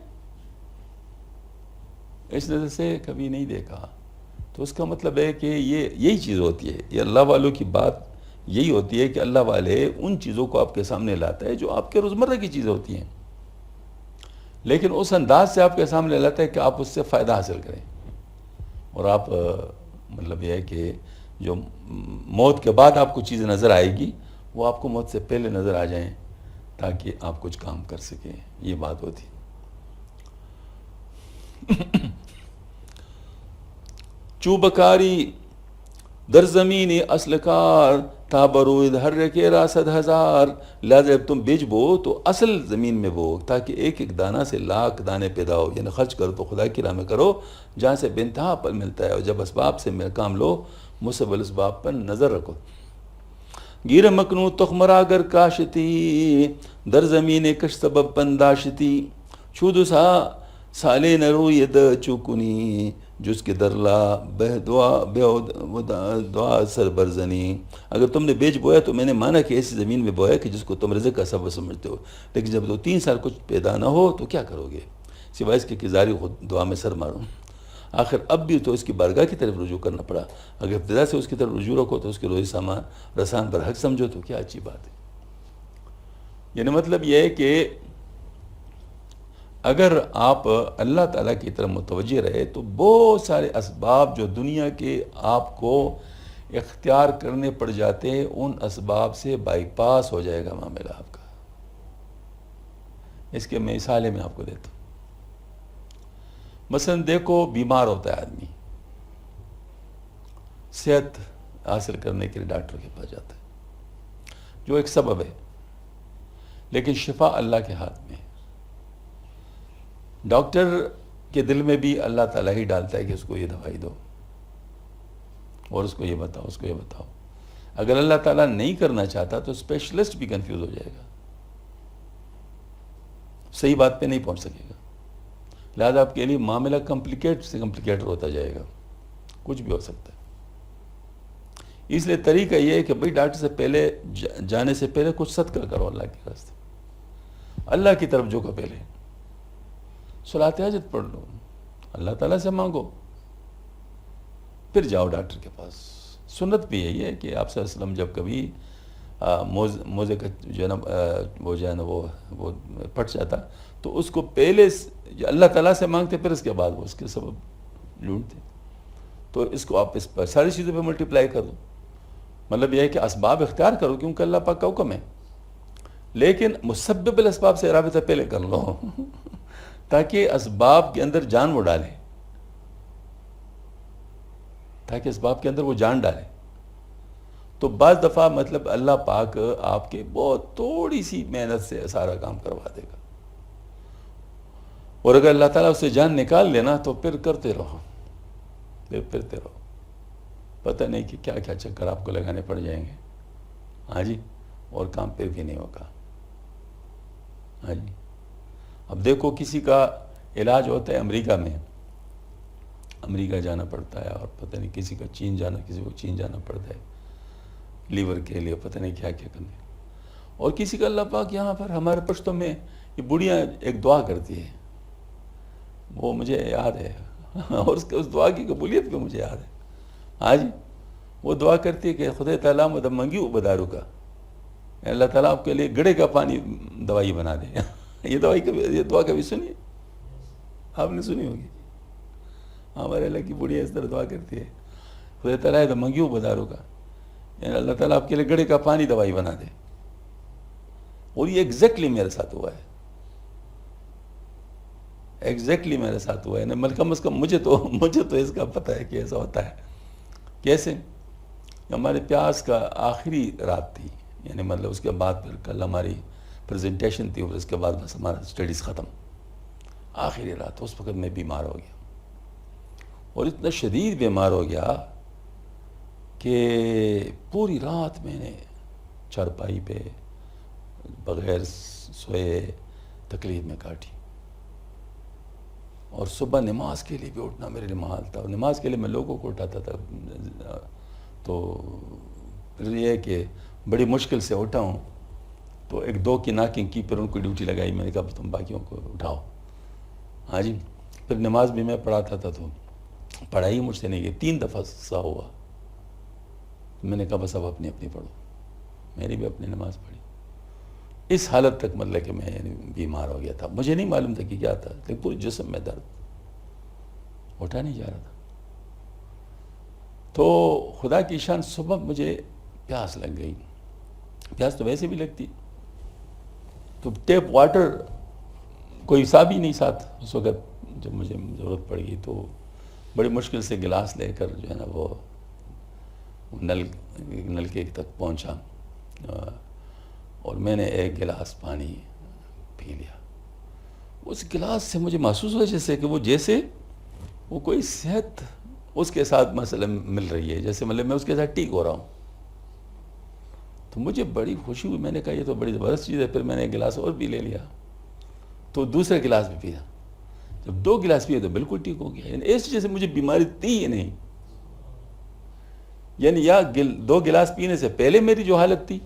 اس نظر سے کبھی نہیں دیکھا. تو اس کا مطلب ہے کہ یہی چیز ہوتی ہے، یہ اللہ والوں کی بات یہی ہوتی ہے کہ اللہ والے ان چیزوں کو آپ کے سامنے لاتا ہے جو آپ کے روزمرہ کی چیزیں ہوتی ہیں، لیکن اس انداز سے آپ کے سامنے لاتا ہے کہ آپ اس سے فائدہ حاصل کریں. اور آپ مطلب یہ ہے کہ جو موت کے بعد آپ کو چیزیں نظر آئے گی وہ آپ کو موت سے پہلے نظر آ جائیں تاکہ آپ کچھ کام کر سکیں، یہ بات ہوتی. چوبکاری در زمین اصل کار تابرود ہر رکے راست ہزار، لہذا جب تم بیچ بو تو اصل زمین میں بو تاکہ ایک ایک دانہ سے لاکھ دانے پیدا ہو. یعنی خرچ کرو تو خدا کی راہ میں کرو جہاں سے بے انتہا پل ملتا ہے، اور جب اسباب سے کام لو مسبل اسباب پر نظر رکھو. گیر مکنو تخمرا گر کاشتی در زمین کش سبب پنداشتی، چود سا سالے نرو ید چوکنی جس کے درلا بہ دعا سر برزنی. اگر تم نے بیچ بویا تو میں نے مانا کہ ایسی زمین میں بویا کہ جس کو تم رزق کا سبب سمجھتے ہو، لیکن جب 2-3 سال کچھ پیدا نہ ہو تو کیا کرو گے سوائے اس کے کہ ظاہری خود دعا میں سر مارو. آخر اب بھی تو اس کی بارگاہ کی طرف رجوع کرنا پڑا. اگر ابتدا سے اس کی طرف رجوع رکھو تو اس کے روزی سامان رسان پر حق سمجھو تو کیا اچھی بات ہے. یعنی مطلب یہ ہے کہ اگر آپ اللہ تعالیٰ کی طرف متوجہ رہے تو بہت سارے اسباب جو دنیا کے آپ کو اختیار کرنے پڑ جاتے ہیں ان اسباب سے بائی پاس ہو جائے گا معاملہ آپ کا. اس کے مثالیں میں آپ کو دیتا ہوں. مثلا دیکھو بیمار ہوتا ہے آدمی، صحت حاصل کرنے کے لیے ڈاکٹر کے پاس جاتا ہے جو ایک سبب ہے، لیکن شفا اللہ کے ہاتھ میں ہے. ڈاکٹر کے دل میں بھی اللہ تعالیٰ ہی ڈالتا ہے کہ اس کو یہ دوائی دو اور اس کو یہ بتاؤ، اس کو یہ بتاؤ. اگر اللہ تعالیٰ نہیں کرنا چاہتا تو اسپیشلسٹ بھی کنفیوز ہو جائے گا، صحیح بات پہ نہیں پہنچ سکے گا. لہذا آپ کے لیے معاملہ کمپلیکیٹ سے کمپلیکیٹر ہوتا جائے گا، کچھ بھی ہو سکتا ہے. اس لیے طریقہ یہ ہے کہ بھئی ڈاکٹر سے پہلے جانے سے پہلے کچھ صدقہ کرو اللہ کے راستے، اللہ کی طرف جھکو، پہلے صلاۃ حاجت پڑھ لو، اللہ تعالیٰ سے مانگو، پھر جاؤ ڈاکٹر کے پاس. سنت بھی یہی ہے کہ آپ صلی اللہ علیہ وسلم جب کبھی موزے کا جو ہے نا وہ پھٹ جاتا تو اس کو پہلے اللہ تعالیٰ سے مانگتے، پھر اس کے بعد وہ اس کے سبب ڈھونڈتے. تو اس کو آپ اس پر ساری چیزوں پہ ملٹیپلائی کر دو. مطلب یہ ہے کہ اسباب اختیار کرو کیونکہ اللہ پاک کا حکم ہے، لیکن مسبب الاسباب سے رابطہ پہلے کر لو تاکہ اسباب کے اندر جان وہ ڈالے، تاکہ اسباب کے اندر وہ جان ڈالے. تو بعض دفعہ مطلب اللہ پاک آپ کے بہت تھوڑی سی محنت سے سارا کام کروا دے گا، اور اگر اللہ تعالیٰ اس سے جان نکال لینا تو پھر کرتے رہو، پھر پھرتے رہو، پتہ نہیں کہ کیا کیا چکر آپ کو لگانے پڑ جائیں گے. ہاں جی، اور کام پھر بھی نہیں ہوگا. ہاں جی، اب دیکھو کسی کا علاج ہوتا ہے امریکہ میں، امریکہ جانا پڑتا ہے، اور پتہ نہیں کسی کا چین جانا، کسی کو چین جانا پڑتا ہے لیور کے لیے، پتہ نہیں کیا کیا کرنے. اور کسی کا اللہ پاک یہاں پر ہمارے پشتوں میں یہ بڑھیاں ایک دعا کرتی ہے، وہ مجھے یاد ہے اور اس دعا کی قبولیت بھی مجھے یاد ہے. ہاں جی، وہ دعا کرتی ہے کہ خدا تعالیٰ مدد منگی بدارو کا، اللہ تعالیٰ آپ کے لیے گڑے کا پانی دوائی بنا دے. یہ دعا کبھی سنی؟ آپ نے سنی ہوگی. ہمارے اللہ کی بڑھیا اس طرح دعا کرتی ہے، خدا تعالیٰ تو منگیو بدارو کا، یعنی اللہ تعالیٰ آپ کے لیے گڑے کا پانی دوائی بنا دے. اور یہ ایگزیکٹلی میرے ساتھ ہوا ہے، ایگزیکٹلی میرے ساتھ ہوا ہے. کم از کم مجھے تو اس کا پتہ ہے کہ ایسا ہوتا ہے. کیسے؟ ہمارے پیاس کا آخری رات تھی، یعنی مطلب اس کے بعد پھر کل ہماری پریزنٹیشن تھی، اور اس کے بعد بس ہمارا اسٹڈیز ختم. آخری رات، اس وقت میں بیمار ہو گیا، اور اتنا شدید بیمار ہو گیا کہ پوری رات میں نے چارپائی پہ بغیر سوئے تکلیف میں کاٹی. اور صبح نماز کے لیے بھی اٹھنا میرے لیے محال تھا، اور نماز کے لیے میں لوگوں کو اٹھاتا تھا. تو پھر یہ ہے کہ بڑی مشکل سے اٹھا ہوں، تو ایک دو کی ناکنگ کی، پھر ان کو ڈیوٹی لگائی. میں نے کہا تم باقیوں کو اٹھاؤ. ہاں جی، پھر نماز بھی میں پڑھاتا تھا، تو پڑھائی مجھ سے نہیں گئی. 3 دفعہ سا ہوا. میں نے کہا بس اب اپنی پڑھو. میں نے بھی اپنی نماز پڑھی. اس حالت تک مطلب کہ میں بیمار ہو گیا تھا. مجھے نہیں معلوم تھا کہ کیا تھا، لیکن پورے جسم میں درد، اٹھا نہیں جا رہا تھا. تو خدا کی شان، صبح مجھے پیاس لگ گئی. پیاس تو ویسے بھی لگتی، تو ٹیپ واٹر کوئی حساب ہی نہیں ساتھ. اس وقت جب مجھے ضرورت پڑ گئی تو بڑی مشکل سے گلاس لے کر جو ہے نا وہ نلکے تک پہنچا، اور میں نے ایک گلاس پانی پی لیا. اس گلاس سے مجھے محسوس ہوا جیسے وہ کوئی صحت اس کے ساتھ مثلا مل رہی ہے، جیسے مطلب میں اس کے ساتھ ٹھیک ہو رہا ہوں. تو مجھے بڑی خوشی ہوئی. میں نے کہا یہ تو بڑی زبردست چیز ہے. پھر میں نے ایک گلاس اور بھی لے لیا، تو دوسرا گلاس بھی پیا. جب 2 گلاس پیے تو بالکل ٹھیک ہو گیا. یعنی ایسی جیسے مجھے بیماری تھی ہی نہیں. یعنی یا 2 گلاس پینے سے پہلے میری جو حالت تھی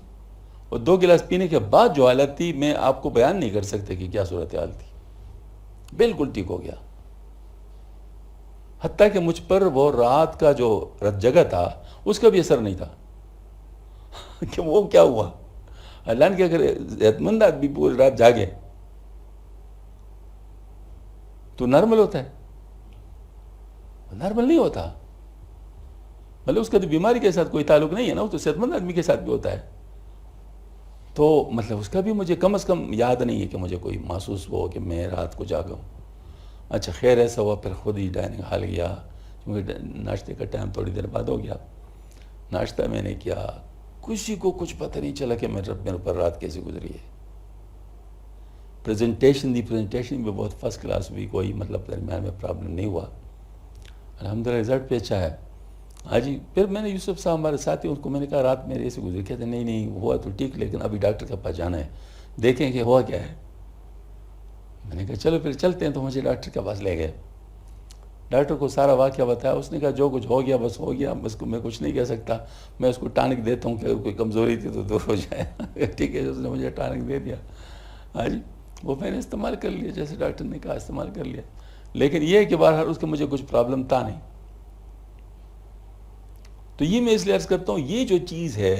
اور 2 گلاس پینے کے بعد جو حالت تھی، میں آپ کو بیان نہیں کر سکتے کہ کیا صورتحال تھی. بالکل ٹھیک ہو گیا. حتیٰ کہ مجھ پر وہ رات کا جو رت جگہ تھا اس کا بھی اثر نہیں تھا کہ وہ کیا ہوا. اللہ نے کہ اگر صحت مند آدمی پوری رات جاگے تو نارمل ہوتا ہے، نارمل نہیں ہوتا. مطلب اس کا تو بیماری کے ساتھ کوئی تعلق نہیں ہے نا، وہ تو صحت مند آدمی کے ساتھ بھی ہوتا ہے. تو مطلب اس کا بھی مجھے کم از کم یاد نہیں ہے کہ مجھے کوئی محسوس ہو کہ میں رات کو جاگا ہوں. اچھا خیر، ایسا ہوا پھر خود ہی ڈائننگ ہال گیا، کیونکہ ناشتے کا ٹائم تھوڑی دیر بعد ہو گیا. ناشتہ میں نے کیا، کسی کو کچھ پتہ نہیں چلا کہ میرے اوپر رات کیسے گزری ہے. پریزنٹیشن بھی بہت فرسٹ کلاس ہوئی، کوئی مطلب درمیان میں پرابلم نہیں ہوا، الحمدللہ رزلٹ بھی اچھا ہے۔ ہاں جی، پھر میں نے یوسف صاحب ہمارے ساتھی، ان کو میں نے کہا رات میرے سے گزر، کہتے نہیں ہوا تو ٹھیک، لیکن ابھی ڈاکٹر کے پاس جانا ہے، دیکھیں کہ ہوا کیا ہے۔ میں نے کہا چلو پھر چلتے ہیں، تو مجھے ڈاکٹر کے پاس لے گئے۔ ڈاکٹر کو سارا واقعہ بتایا، اس نے کہا جو کچھ ہو گیا بس ہو گیا، بس کو میں کچھ نہیں کہہ سکتا، میں اس کو ٹانک دیتا ہوں کہ اگر کوئی کمزوری تھی تو دور ہو جائے۔ ٹھیک ہے، اس نے مجھے ٹانک دے دیا۔ ہاں جی، وہ میں نے استعمال کر لیا، جیسے ڈاکٹر نے کہا استعمال کر لیا، لیکن یہ ہے کہ بہرحال اس کے مجھے کچھ پرابلم تھا نہیں۔ تو یہ میں اس لیے عرض کرتا ہوں، یہ جو چیز ہے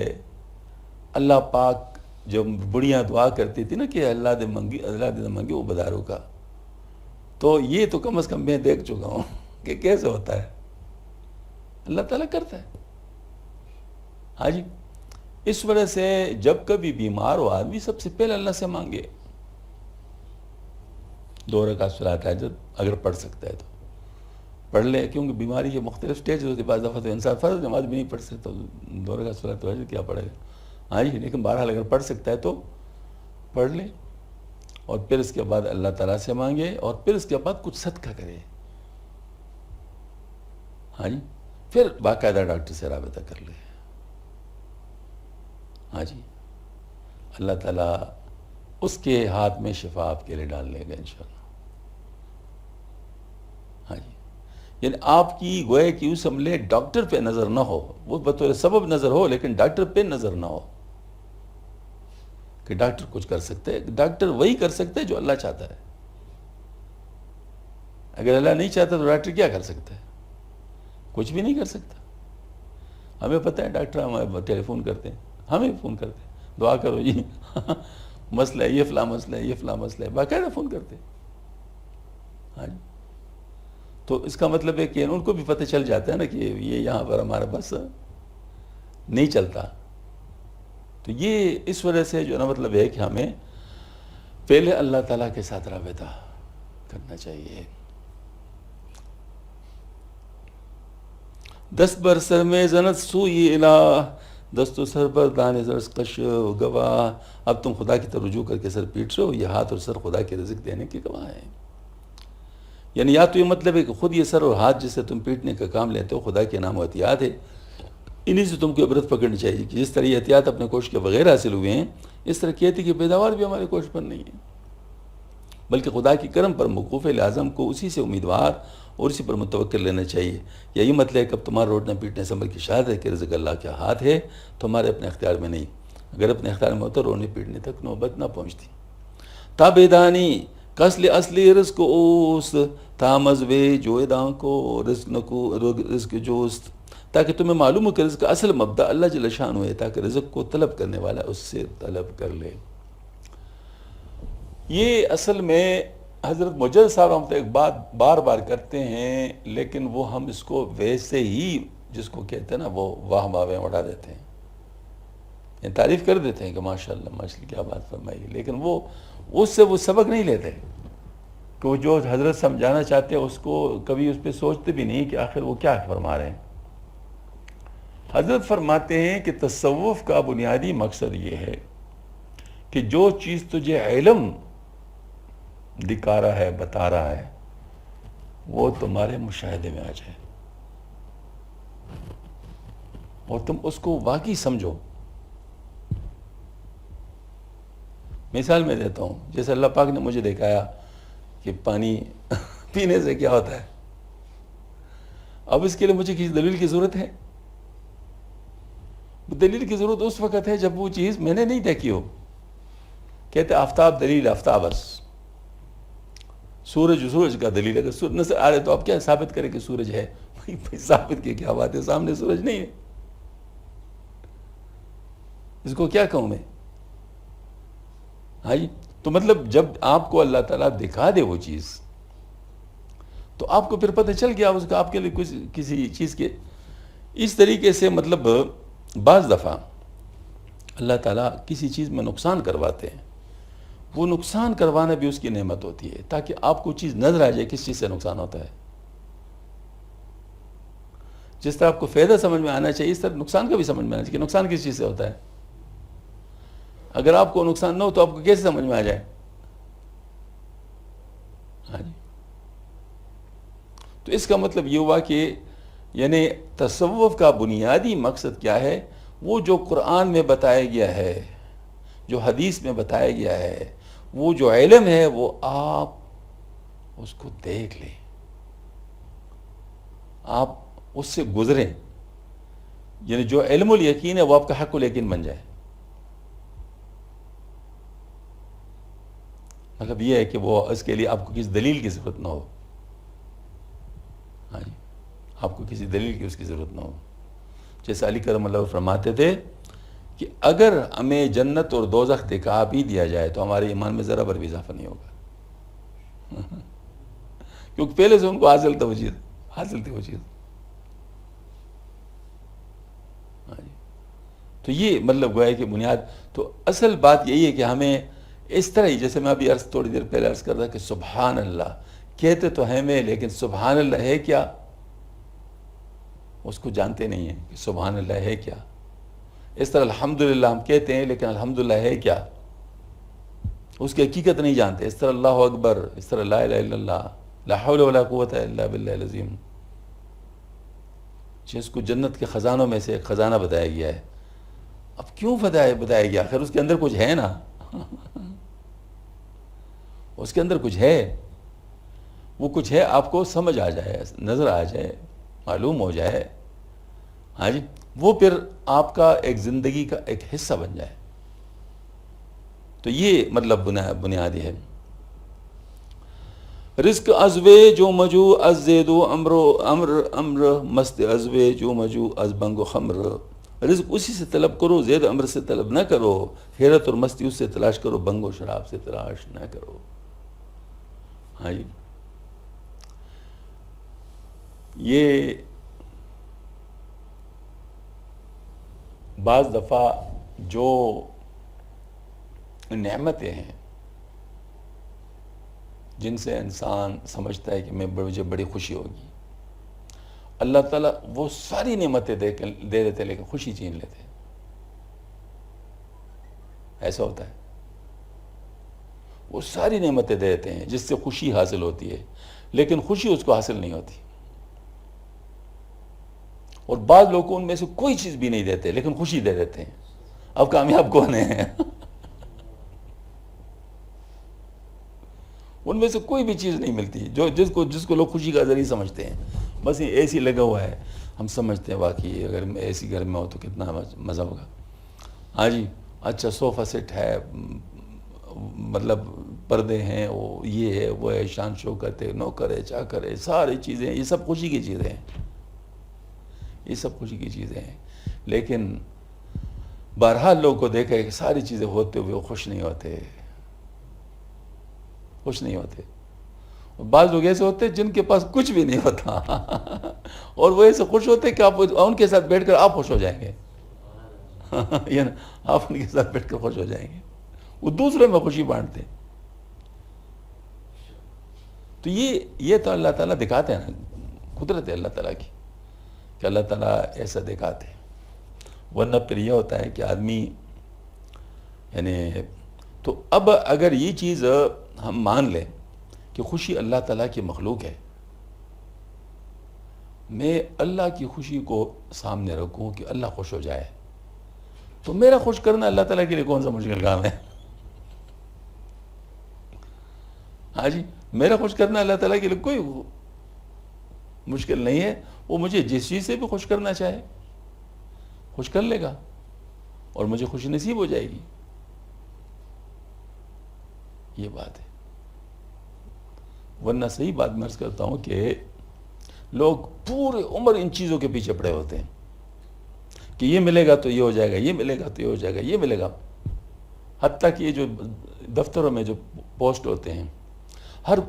اللہ پاک جو بڑیاں دعا کرتی تھی نا کہ اللہ دے منگی وہ بداروں کا، تو یہ تو کم از کم میں دیکھ چکا ہوں کہ کیسے ہوتا ہے، اللہ تعالیٰ کرتا ہے۔ ہاں جی، اس وجہ سے جب کبھی بیمار ہو آدمی، سب سے پہلے اللہ سے مانگے، 2 رکعت صلاۃ تہجد اگر پڑھ سکتا ہے تو پڑھ لے، کیونکہ بیماری کے مختلف سٹیج ہوتے، بعض دفعہ تو انسان فرض نماز بھی نہیں پڑھ سکتا، 2 رکعت صلاۃ تہجد کیا پڑھے گا۔ ہاں جی، لیکن بہرحال اگر پڑھ سکتا ہے تو پڑھ لے، اور پھر اس کے بعد اللہ تعالیٰ سے مانگے، اور پھر اس کے بعد کچھ صدقہ کرے۔ ہاں جی، پھر باقاعدہ ڈاکٹر سے رابطہ کر لے۔ ہاں جی، اللہ تعالیٰ اس کے ہاتھ میں شفا آپ کے لیے ڈال لے گا انشاءاللہ۔ ہاں جی، یعنی آپ کی گوئے کہ اس عملے ڈاکٹر پہ نظر نہ ہو، وہ بطور سبب نظر ہو، لیکن ڈاکٹر پہ نظر نہ ہو کہ ڈاکٹر کچھ کر سکتے ہے۔ ڈاکٹر وہی کر سکتا ہے جو اللہ چاہتا ہے، اگر اللہ نہیں چاہتا تو ڈاکٹر کیا کر سکتا ہے؟ کچھ بھی نہیں کر سکتا۔ ہمیں پتہ ہے ڈاکٹر ہمیں ٹیلی فون کرتے ہیں، ہمیں فون کرتے ہیں دعا کرو جی مسئلہ ہے، یہ فلاں مسئلہ ہے، یہ فلاں مسئلہ ہے، باقاعدہ فون کرتے ہیں۔ ہاں جی، تو اس کا مطلب ہے کہ ان کو بھی پتہ چل جاتا ہے نا کہ یہ یہاں پر ہمارا بس نہیں چلتا۔ تو یہ اس وجہ سے جو نا مطلب ہے کہ ہمیں پہلے اللہ تعالیٰ کے ساتھ رابطہ کرنا چاہیے۔ 10 بر سر میں زنت سوئی الہ، دست و سر پر دانے زرس قش گواہ۔ اب تم خدا کی طرف رجوع کر کے سر پیٹ رہے ہو، یہ ہاتھ اور سر خدا کے رزق دینے کے گواہ ہیں۔ یعنی یا تو یہ مطلب ہے کہ خود یہ سر اور ہاتھ جس سے تم پیٹنے کا کام لیتے ہو خدا کے نام و احتیاط ہے، انہی سے تم کو عبرت پکڑنی چاہیے کہ جس طرح یہ احتیاط اپنے کوشش کے بغیر حاصل ہوئے ہیں، اس طرح کہتی کہ پیداوار بھی ہمارے کوشش پر نہیں ہے، بلکہ خدا کی کرم پر موقوف ہے، لہٰذا ہم کو اسی سے امیدوار اور اسی پر متوکل لینا چاہیے۔ یہی مطلب ہے کہ اب تمہارا روٹنے پیٹنے سے عمل کی شہادت ہے کہ رزق اللہ کے ہاتھ ہے، تمہارے اپنے اختیار میں نہیں۔ اگر اپنے اختیار میں ہوتا رونے پیٹنے تک نوبت نہ پہنچتی۔ تابیدانی کسل اصلی رزق اوست، تامزوے جو اداں کو رزق نکو رزق جوست، تاکہ تمہیں معلوم ہو کہ رزق کا اصل مبدا اللہ جل شانہ ہے، تاکہ رزق کو طلب کرنے والا اس سے طلب کر لے۔ یہ اصل میں حضرت مجدد صاحب ہم تو ایک بات بار بار کرتے ہیں، لیکن وہ ہم اس کو ویسے ہی جس کو کہتے ہیں نا وہ واہ واہ اڑا دیتے ہیں، یعنی تعریف کر دیتے ہیں کہ ماشاءاللہ ماشاءاللہ کیا بات فرمائی، لیکن وہ اس سے وہ سبق نہیں لیتے کہ وہ جو حضرت سمجھانا چاہتے ہیں اس کو کبھی اس پہ سوچتے بھی نہیں کہ آخر وہ کیا فرما رہے ہیں۔ حضرت فرماتے ہیں کہ تصوف کا بنیادی مقصد یہ ہے کہ جو چیز تجھے علم دکھا رہا ہے بتا رہا ہے وہ تمہارے مشاہدے میں آ جائے اور تم اس کو واقعی سمجھو۔ مثال میں دیتا ہوں، جیسے اللہ پاک نے مجھے دکھایا کہ پانی پینے سے کیا ہوتا ہے، اب اس کے لیے مجھے کسی دلیل کی ضرورت ہے؟ دلیل کی ضرورت اس وقت ہے جب وہ چیز میں نے نہیں دیکھی ہو۔ کہتے آفتاب دلیل آفتابس، سورج کا دلیل، اگر سورج نظر آ رہے تو آپ کیا ثابت کریں کہ سورج ہے؟ بھائی ثابت کی کیا بات ہے، سامنے سورج نہیں ہے، اس کو کیا کہوں میں؟ ہاں جی، تو مطلب جب آپ کو اللہ تعالیٰ دکھا دے وہ چیز تو آپ کو پھر پتہ چل گیا اس کا آپ کے لیے کسی چیز کے اس طریقے سے مطلب بعض دفعہ اللہ تعالیٰ کسی چیز میں نقصان کرواتے ہیں، وہ نقصان کروانا بھی اس کی نعمت ہوتی ہے تاکہ آپ کو چیز نظر آ جائے کس چیز سے نقصان ہوتا ہے۔ جس طرح آپ کو فائدہ سمجھ میں آنا چاہیے اس طرح نقصان کا بھی سمجھ میں آنا چاہیے کہ نقصان کس چیز سے ہوتا ہے۔ اگر آپ کو نقصان نہ ہو تو آپ کو کیسے سمجھ میں آ جائے؟ ہاں جی، تو اس کا مطلب یہ ہوا کہ یعنی تصوف کا بنیادی مقصد کیا ہے؟ وہ جو قرآن میں بتایا گیا ہے، جو حدیث میں بتایا گیا ہے، وہ جو علم ہے وہ آپ اس کو دیکھ لیں، آپ اس سے گزریں، یعنی جو علم الیقین ہے وہ آپ کا حق الیقین بن جائے. مطلب یہ ہے کہ وہ اس کے لیے آپ کو کسی دلیل کی ضرورت نہ ہو. ہاں جی، آپ کو کسی دلیل کی اس کی ضرورت نہ ہو. جیسے علی کرم اللہ فرماتے تھے کہ اگر ہمیں جنت اور دوزخ دکھا بھی دیا جائے تو ہمارے ایمان میں ذرا بر بھی اضافہ نہیں ہوگا، کیونکہ پہلے سے ان کو حاصل تھی وہ چیز. ہاں جی، تو یہ مطلب گویا کہ بنیاد. تو اصل بات یہی ہے کہ ہمیں اس طرح ہی، جیسے میں ابھی تھوڑی دیر پہلے عرض کر رہا کہ سبحان اللہ کہتے تو ہیں میں، لیکن سبحان اللہ ہے کیا اس کو جانتے نہیں ہیں کہ سبحان اللہ ہے کیا. اس طرح الحمدللہ ہم کہتے ہیں لیکن الحمدللہ ہے کیا اس کی حقیقت نہیں جانتے. اس طرح اللہ اکبر، اس طرح لا الہ الا اللہ، لا حول ولا قوت الا باللہ العظیم، جس کو جنت کے خزانوں میں سے ایک خزانہ بتایا گیا ہے. اب کیوں بتایا گیا؟ آخر اس کے اندر کچھ ہے نا، اس کے اندر کچھ ہے، وہ کچھ ہے آپ کو سمجھ آ جائے، نظر آ جائے، معلوم ہو جائے. ہاں جی، وہ پھر آپ کا ایک زندگی کا ایک حصہ بن جائے. تو یہ مطلب بنیادی ہے. رزق ازوے جو مجو از زید و امر مست ازوے جو مجو از بنگ و خمر. رزق اسی سے طلب کرو، زید امر سے طلب نہ کرو، حیرت اور مستی اس سے تلاش کرو، بنگ و شراب سے تلاش نہ کرو. ہاں جی، یہ بعض دفعہ جو نعمتیں ہیں جن سے انسان سمجھتا ہے کہ مجھے بڑی خوشی ہوگی، اللہ تعالیٰ وہ ساری نعمتیں دے دیتے لیکن خوشی چھین لیتے. ایسا ہوتا ہے، وہ ساری نعمتیں دے دیتے ہیں جس سے خوشی حاصل ہوتی ہے لیکن خوشی اس کو حاصل نہیں ہوتی. اور بعض لوگ ان میں سے کوئی چیز بھی نہیں دیتے لیکن خوشی دے دیتے ہیں. اب کامیاب کون ہے؟ ان میں سے کوئی بھی چیز نہیں ملتی جو جس کو لوگ خوشی کا ذریعہ سمجھتے ہیں. بس یہ اے سی لگا ہوا ہے، ہم سمجھتے ہیں واقعی اگر اے سی گھر میں ہو تو کتنا مزہ ہوگا. ہاں جی، اچھا صوفہ سیٹ ہے، مطلب پردے ہیں، وہ یہ ہے وہ ہے، شان شوکت ہے، نوکر ہے چاکر ہے، ساری چیزیں، یہ سب خوشی کی چیزیں ہیں، یہ سب خوشی کی چیزیں ہیں. لیکن بہرحال لوگوں کو دیکھا ہے کہ ساری چیزیں ہوتے ہوئے وہ خوش نہیں ہوتے. بعض لوگ ایسے ہوتے ہیں جن کے پاس کچھ بھی نہیں ہوتا اور وہ ایسے خوش ہوتے ہیں کہ آپ ان کے ساتھ بیٹھ کر آپ خوش ہو جائیں گے. یعنی آپ ان کے ساتھ بیٹھ کر خوش ہو جائیں گے، وہ دوسروں میں خوشی بانٹتے ہیں. تو یہ تو اللہ تعالیٰ دکھاتے ہیں نا، قدرت ہے اللہ تعالیٰ کی کہ اللہ تعالیٰ ایسا دکھاتے ہیں. ورنہ پھر یہ ہوتا ہے کہ آدمی یعنی تو اب اگر یہ چیز ہم مان لیں کہ خوشی اللہ تعالیٰ کی مخلوق ہے، میں اللہ کی خوشی کو سامنے رکھوں کہ اللہ خوش ہو جائے، تو میرا خوش کرنا اللہ تعالیٰ کے لیے کون سا مشکل کام ہے؟ ہاں جی، میرا خوش کرنا اللہ تعالیٰ کے لیے کوئی مشکل نہیں ہے. وہ مجھے جس چیز سے بھی خوش کرنا چاہے خوش کر لے گا اور مجھے خوشی نصیب ہو جائے گی. یہ بات ہے. ورنہ صحیح بات میں عرض کرتا ہوں کہ لوگ پورے عمر ان چیزوں کے پیچھے پڑے ہوتے ہیں کہ یہ ملے گا تو یہ ہو جائے گا، یہ ملے گا تو یہ ہو جائے گا، یہ ملے گا. حتیٰ کہ یہ جو دفتروں میں جو پوسٹ ہوتے ہیں، ہر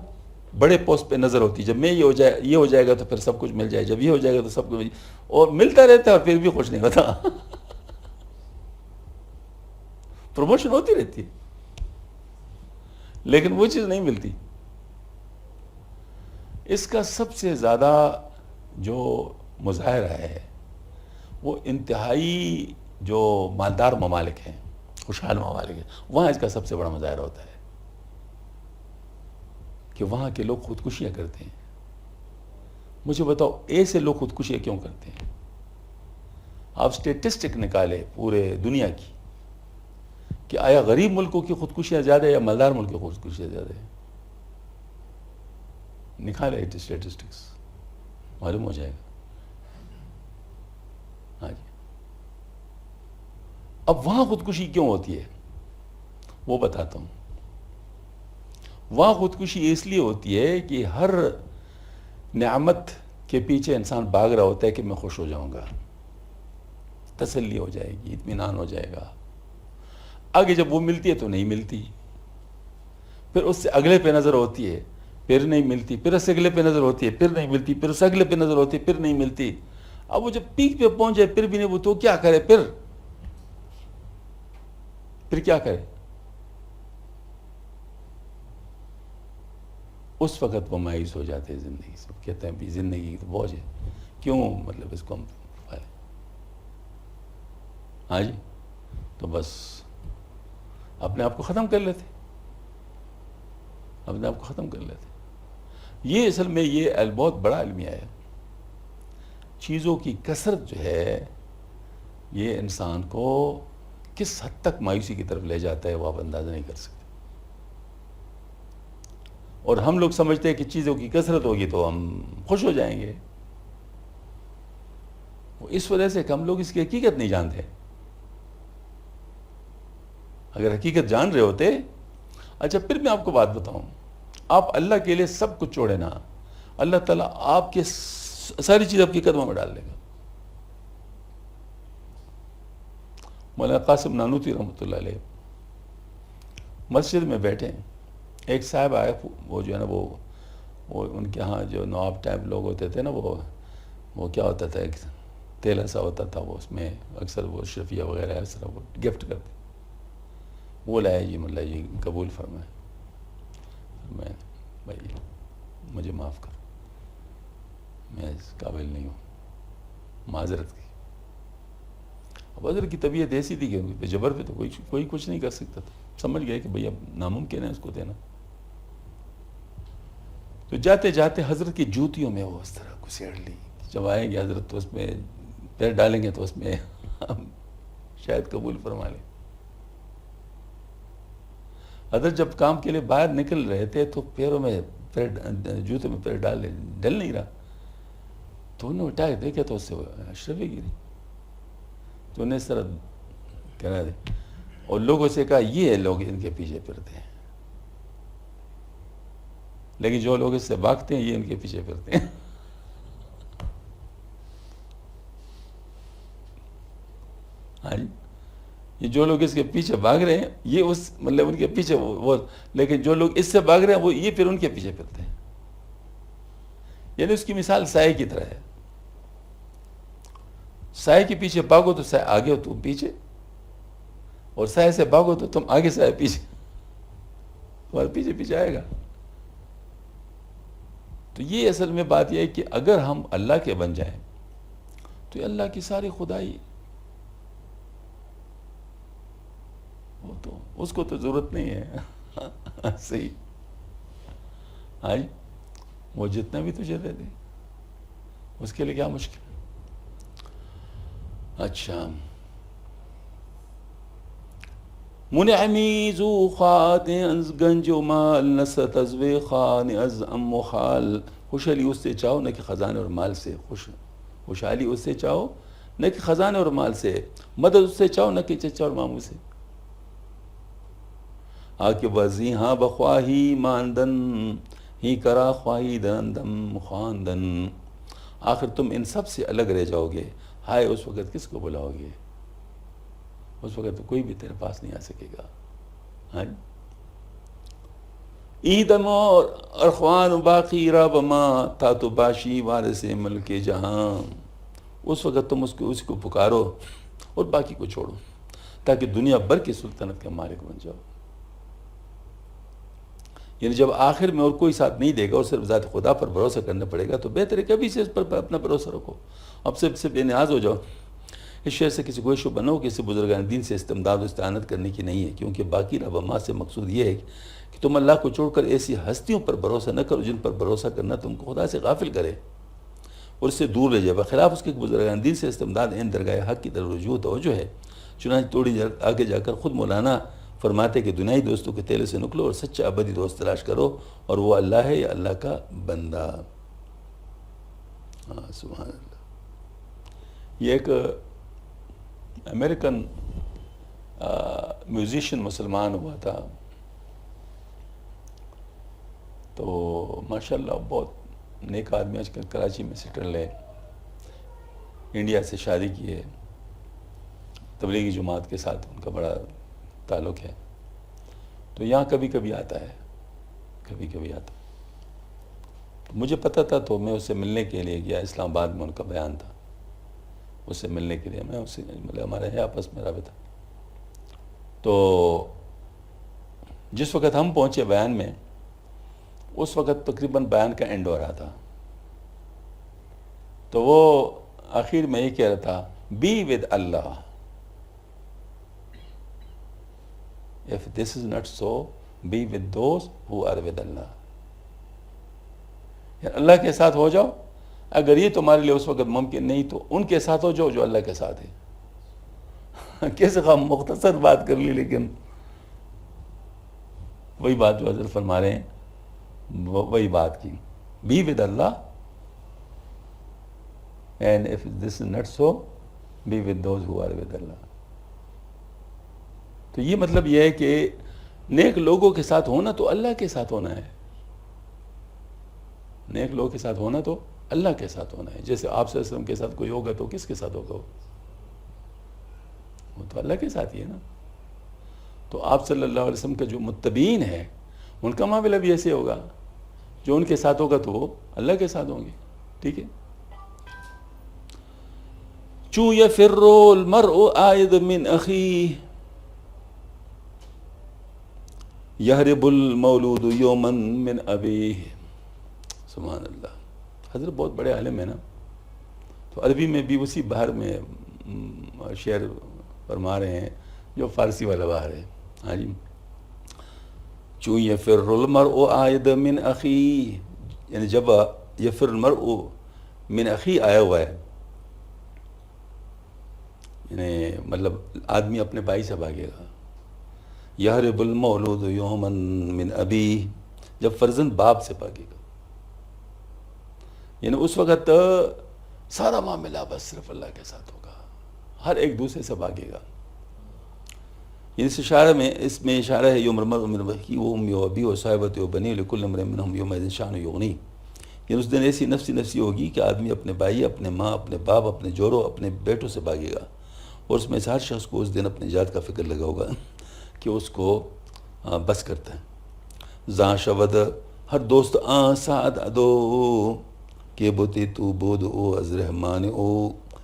بڑے پوسٹ پہ نظر ہوتی ہے، جب میں یہ ہو جائے گا تو پھر سب کچھ مل جائے، جب یہ ہو جائے گا تو سب کچھ اور ملتا رہتا ہے اور پھر بھی خوش نہیں ہوتا. پروموشن ہوتی رہتی ہے لیکن وہ چیز نہیں ملتی. اس کا سب سے زیادہ جو مظاہرہ ہے وہ انتہائی جو مالدار ممالک ہیں، خوشحال ممالک ہیں، وہاں اس کا سب سے بڑا مظاہرہ ہوتا ہے کہ وہاں کے لوگ خودکشیاں کرتے ہیں. مجھے بتاؤ ایسے لوگ خودکشیاں کیوں کرتے ہیں؟ آپ اسٹیٹسٹک نکالے پورے دنیا کی کہ آیا غریب ملکوں کی خودکشیاں زیادہ ہے یا مالدار ملک کی خودکشیاں زیادہ ہے؟ نکالے اسٹیٹسٹکس، معلوم ہو جائے گا. ہاں جی. اب وہاں خودکشی کیوں ہوتی ہے وہ بتاتا ہوں. وہاں خودکشی اس لیے ہوتی ہے کہ ہر نعمت کے پیچھے انسان بھاگ رہا ہوتا ہے کہ میں خوش ہو جاؤں گا، تسلی ہو جائے گی، اطمینان ہو جائے گا. آگے جب وہ ملتی ہے تو نہیں ملتی، پھر اس سے اگلے پہ نظر ہوتی ہے پھر نہیں ملتی، پھر اس سے اگلے پہ نظر ہوتی ہے پھر نہیں ملتی، پھر اس سے اگلے پہ نظر ہوتی ہے پھر نہیں ملتی. اب وہ جب پیک پہ پہنچ جائے پھر بھی نہیں، وہ تو کیا کرے؟ پھر کیا کرے؟ اس وقت وہ مایوس ہو جاتے ہیں زندگی سے. کہتے ہیں بھی زندگی تو بوجھ ہے، کیوں مطلب اس کو ہم پالیں؟ ہاں جی. تو بس اپنے آپ کو ختم کر لیتے، اپنے آپ کو ختم کر لیتے. یہ اصل میں یہ بہت بڑا المیہ ہے. چیزوں کی کثرت جو ہے یہ انسان کو کس حد تک مایوسی کی طرف لے جاتا ہے وہ آپ اندازہ نہیں کر سکتے. اور ہم لوگ سمجھتے ہیں کہ چیزوں کی کثرت ہوگی تو ہم خوش ہو جائیں گے. اس وجہ سے کہ ہم لوگ اس کی حقیقت نہیں جانتے. اگر حقیقت جان رہے ہوتے، اچھا پھر میں آپ کو بات بتاؤں، آپ اللہ کے لیے سب کچھ چھوڑے نا، اللہ تعالیٰ آپ کے ساری چیز آپ کے قدموں میں ڈال دے گا. مولانا قاسم نانوتوی رحمۃ اللہ علیہ مسجد میں بیٹھے، ایک صاحب آئے، وہ جو ہے نا وہ ان کے ہاں جو نواب ٹائپ لوگ ہوتے تھے نا، وہ کیا ہوتا تھا، ایک تیل ایسا ہوتا تھا، وہ اس میں اکثر وہ شفیہ وغیرہ اس طرح وہ گفٹ کرتے. وہ لائے جی مطلب جی قبول فرمائے. میں بھائی مجھے معاف کر، میں اس قابل نہیں ہوں، معذرت کی. اب حضرت کی طبیعت ایسی تھی کہ ان پہ جبر پہ تو کوئی کچھ نہیں کر سکتا تھا. سمجھ گئے کہ بھئی اب ناممکن ہے اس کو دینا. تو جاتے جاتے حضرت کی جوتیوں میں وہ اس طرح گھسیڑ لی. جب آئیں گے حضرت تو اس میں پیر ڈالیں گے تو اس میں ہم شاید قبول فرما لیں. حضرت جب کام کے لیے باہر نکل رہے تھے تو پیروں میں جوتے میں پیر ڈل نہیں رہا. تو انہوں نے اٹھا کے دیکھا تو اس سے اشرفی گری. تو انہیں اس طرح کہنا دے اور لوگوں سے کہا یہ لوگ ان کے پیچھے پھرتے ہیں، لیکن جو لوگ اس سے بھاگتے ہیں یہ ان کے پیچھے پھرتے ہیں. ہاں جی. یہ جو لوگ اس کے پیچھے بھاگ رہے ہیں یہ اس مطلب ان کے پیچھے وہ، لیکن جو لوگ اس سے بھاگ رہے ہیں وہ یہ پھر ان کے پیچھے پھرتے ہیں. یعنی اس کی مثال سائے کی طرح ہے. سائے کے پیچھے بھاگو تو سائے آگے ہو تم پیچھے، اور سائے سے بھاگو تو تم آگے سائے پیچھے، تمہارے پیچھے پیچھے آئے گا. تو یہ اصل میں بات یہ ہے کہ اگر ہم اللہ کے بن جائیں تو یہ اللہ کی ساری خدائی، وہ تو اس کو تو ضرورت نہیں ہے. صحیح. ہاں جی. وہ جتنا بھی تجھے دے دے اس کے لیے کیا مشکل. اچھا. منعمی ذو خات از گنج و مال نست از وی خان از ام و خال. خوشحالی اس سے چاہو نہ کہ خزانے اور مال سے. خوشحالی اس سے چاہو نہ کہ خزانے اور مال سے. مدد اس سے چاہو نہ کہ چچا اور ماموں سے. آکے وزی ہاں بخواہی ماندن ہی کرا خواہی دندم خواندن. آخر تم ان سب سے الگ رہ جاؤ گے، ہائے اس وقت کس کو بلاؤ گے؟ اس وقت تو کوئی بھی تیرے پاس نہیں آ سکے گا. ہاں. ایدم اور ارخوان باقی رابما تا تو باشی وارث ملک جہاں. اس وقت تم اس کو پکارو اور باقی کو چھوڑو تاکہ دنیا بھر کی سلطنت کا مالک بن جاؤ. یعنی جب آخر میں اور کوئی ساتھ نہیں دے گا اور صرف ذات خدا پر بھروسہ کرنا پڑے گا تو بہتر ہے کبھی سے اس پر اپنا بھروسہ رکھو. اب سے بے نیاز ہو جاؤ اس شعر سے کسی کو شبہ نہ ہو کہ اسے بزرگان دین سے استمداد و استعانت کرنے کی نہیں ہے، کیونکہ باقی ربما سے مقصود یہ ہے کہ تم اللہ کو چھوڑ کر ایسی ہستیوں پر بھروسہ نہ کرو جن پر بھروسہ کرنا تم کو خدا سے غافل کرے اور اس سے دور لے جائے، بخلاف اس کے بزرگان دین سے استمداد عین درگاہ حق کی طرف رجوع توجہ ہے۔ چنانچہ توڑی آگے جا کر خود مولانا فرماتے کہ دنیائی دوستوں کے تیلے سے نکلو اور سچا ابدی دوست تلاش کرو، اور وہ اللہ ہے یا اللہ کا بندہ۔ سبحان اللہ۔ یہ ایک امریکن میوزیشین مسلمان ہوا تھا، تو ماشاءاللہ بہت نیک آدمی، آج کل کراچی میں سیٹل ہے، انڈیا سے شادی کی ہے، تبلیغی جماعت کے ساتھ ان کا بڑا تعلق ہے، تو یہاں کبھی کبھی آتا ہے، کبھی کبھی آتا ہے۔ مجھے پتہ تھا تو میں اس سے ملنے کے لیے گیا، اسلام آباد میں ان کا بیان تھا، اس سے ملنے کے لیے میں اس سے مطلب ہمارے ہے آپس میں رابطہ۔ تو جس وقت ہم پہنچے بیان میں، اس وقت تقریباً بیان کا اینڈ ہو رہا تھا، تو وہ آخر میں یہ کہہ رہا تھا be with Allah, if this is not so be with those who are with اللہ، یعنی اللہ کے ساتھ ہو جاؤ، اگر یہ تمہارے لیے اس وقت ممکن نہیں تو ان کے ساتھ ہو جاؤ جو اللہ کے ساتھ ہے۔ کیسے خواہ مختصر بات کر لی، لیکن وہی بات جو حضرت فرما رہے ہیں وہی بات کی، be with Allah and if this is not so be with those who are with Allah۔ تو یہ مطلب یہ ہے کہ نیک لوگوں کے ساتھ ہونا تو اللہ کے ساتھ ہونا ہے، نیک لوگوں کے ساتھ ہونا تو اللہ کے ساتھ ہونا ہے۔ جیسے آپ صلی اللہ علیہ وسلم کے ساتھ کوئی ہوگا تو کس کے ساتھ ہوگا؟ وہ تو اللہ کے ساتھ ہی ہے نا۔ تو آپ صلی اللہ علیہ وسلم کا جو متبعین ہے ان کا معاملہ بھی ایسے ہوگا، جو ان کے ساتھ ہوگا تو وہ اللہ کے ساتھ ہوں گے، ٹھیک ہے۔ چوں یفر المرء عائد من اخیہ یہرب المولود یوما من ابیہ۔ سبحان اللہ۔ حضرت بہت بڑے عالم ہیں نا، تو عربی میں بھی اسی بحر میں شعر فرما رہے ہیں جو فارسی والا بحر ہے۔ ہاں جی، چوں یفر المرء عائد من اخیہ، یعنی جب یفر المرء من اخیہ آیا ہوا ہے، یعنی مطلب آدمی اپنے بھائی سے بھاگے گا۔ یہرب المولود یوما من ابیہ، جب فرزند باپ سے بھاگے گا، یعنی اس وقت سارا معاملہ بس صرف اللہ کے ساتھ ہوگا، ہر ایک دوسرے سے بھاگے گا۔ اس میں اشارہ ہے یوم المرء من اخیہ وامہ وابیہ وصاحبتہ وبنیہ لکل امرئ منہم یومئذ شأن یغنیہ، یعنی اس دن ایسی نفسی نفسی ہوگی کہ آدمی اپنے بھائی، اپنے ماں، اپنے باپ، اپنے جوڑوں، اپنے بیٹوں سے بھاگے گا، اور اس میں سے ہر شخص کو اس دن اپنی ذات کا فکر لگا ہوگا کہ اس کو بس کرتا ہے۔ زاں شود ہر دوست سعد ادو کہ بوتی تو بود او از رحمان او،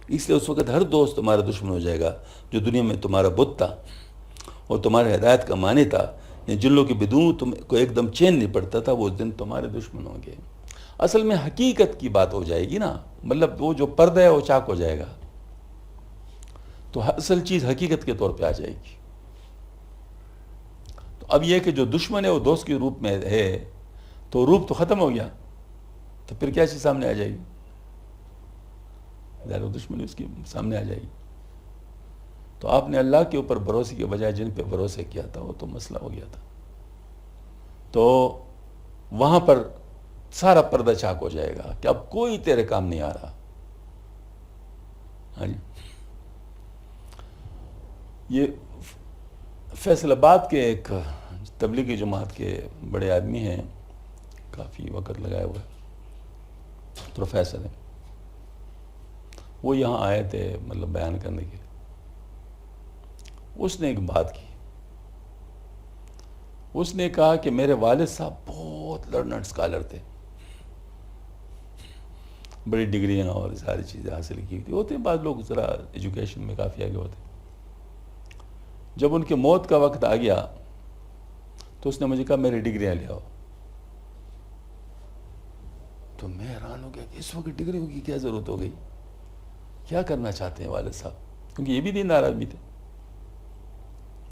اس لیے اس وقت ہر دوست تمہارا دشمن ہو جائے گا جو دنیا میں تمہارا بت تھا اور تمہارے ہدایت کا معنی تھا، یعنی جن لوگوں کے بدون تم کو ایک دم چین نہیں پڑتا تھا، وہ اس دن تمہارے دشمن ہوں گے۔ اصل میں حقیقت کی بات ہو جائے گی نا، مطلب وہ جو پردہ ہے وہ چاک ہو جائے گا، تو اصل چیز حقیقت کے طور پہ آ جائے گی۔ تو اب یہ کہ جو دشمن ہے وہ دوست کے روپ میں ہے، تو روپ تو ختم ہو گیا، تو پھر کیا چیز سامنے آ جائے گی؟ ظاہر دشمنی اس کی سامنے آ جائے گی۔ تو آپ نے اللہ کے اوپر بھروسے کے بجائے جن پہ بھروسے کیا تھا وہ تو مسئلہ ہو گیا تھا، تو وہاں پر سارا پردہ چاک ہو جائے گا کہ اب کوئی تیرے کام نہیں آ رہا۔ ہاں جی، یہ فیصل آباد کے ایک تبلیغی جماعت کے بڑے آدمی ہیں، کافی وقت لگائے ہوئے، پروفیسر ہیں، وہ یہاں آئے تھے مطلب بیان کرنے کے لیے۔ اس نے ایک بات کی، اس نے کہا کہ میرے والد صاحب بہت لرنڈ اسکالر تھے، بڑی ڈگریاں اور ساری چیزیں حاصل کی تھی، ہوتے ہیں بعض لوگ ذرا ایجوکیشن میں کافی آگے ہوتے ہیں۔ جب ان کی موت کا وقت آ گیا تو اس نے مجھے کہا میری ڈگریاں لے آؤ، تو میں حیران ہو گیا کہ اس وقت ڈگریوں کی کیا ضرورت ہو گئی، کیا کرنا چاہتے ہیں والد صاحب؟ کیونکہ یہ بھی دیندار آدمی تھے،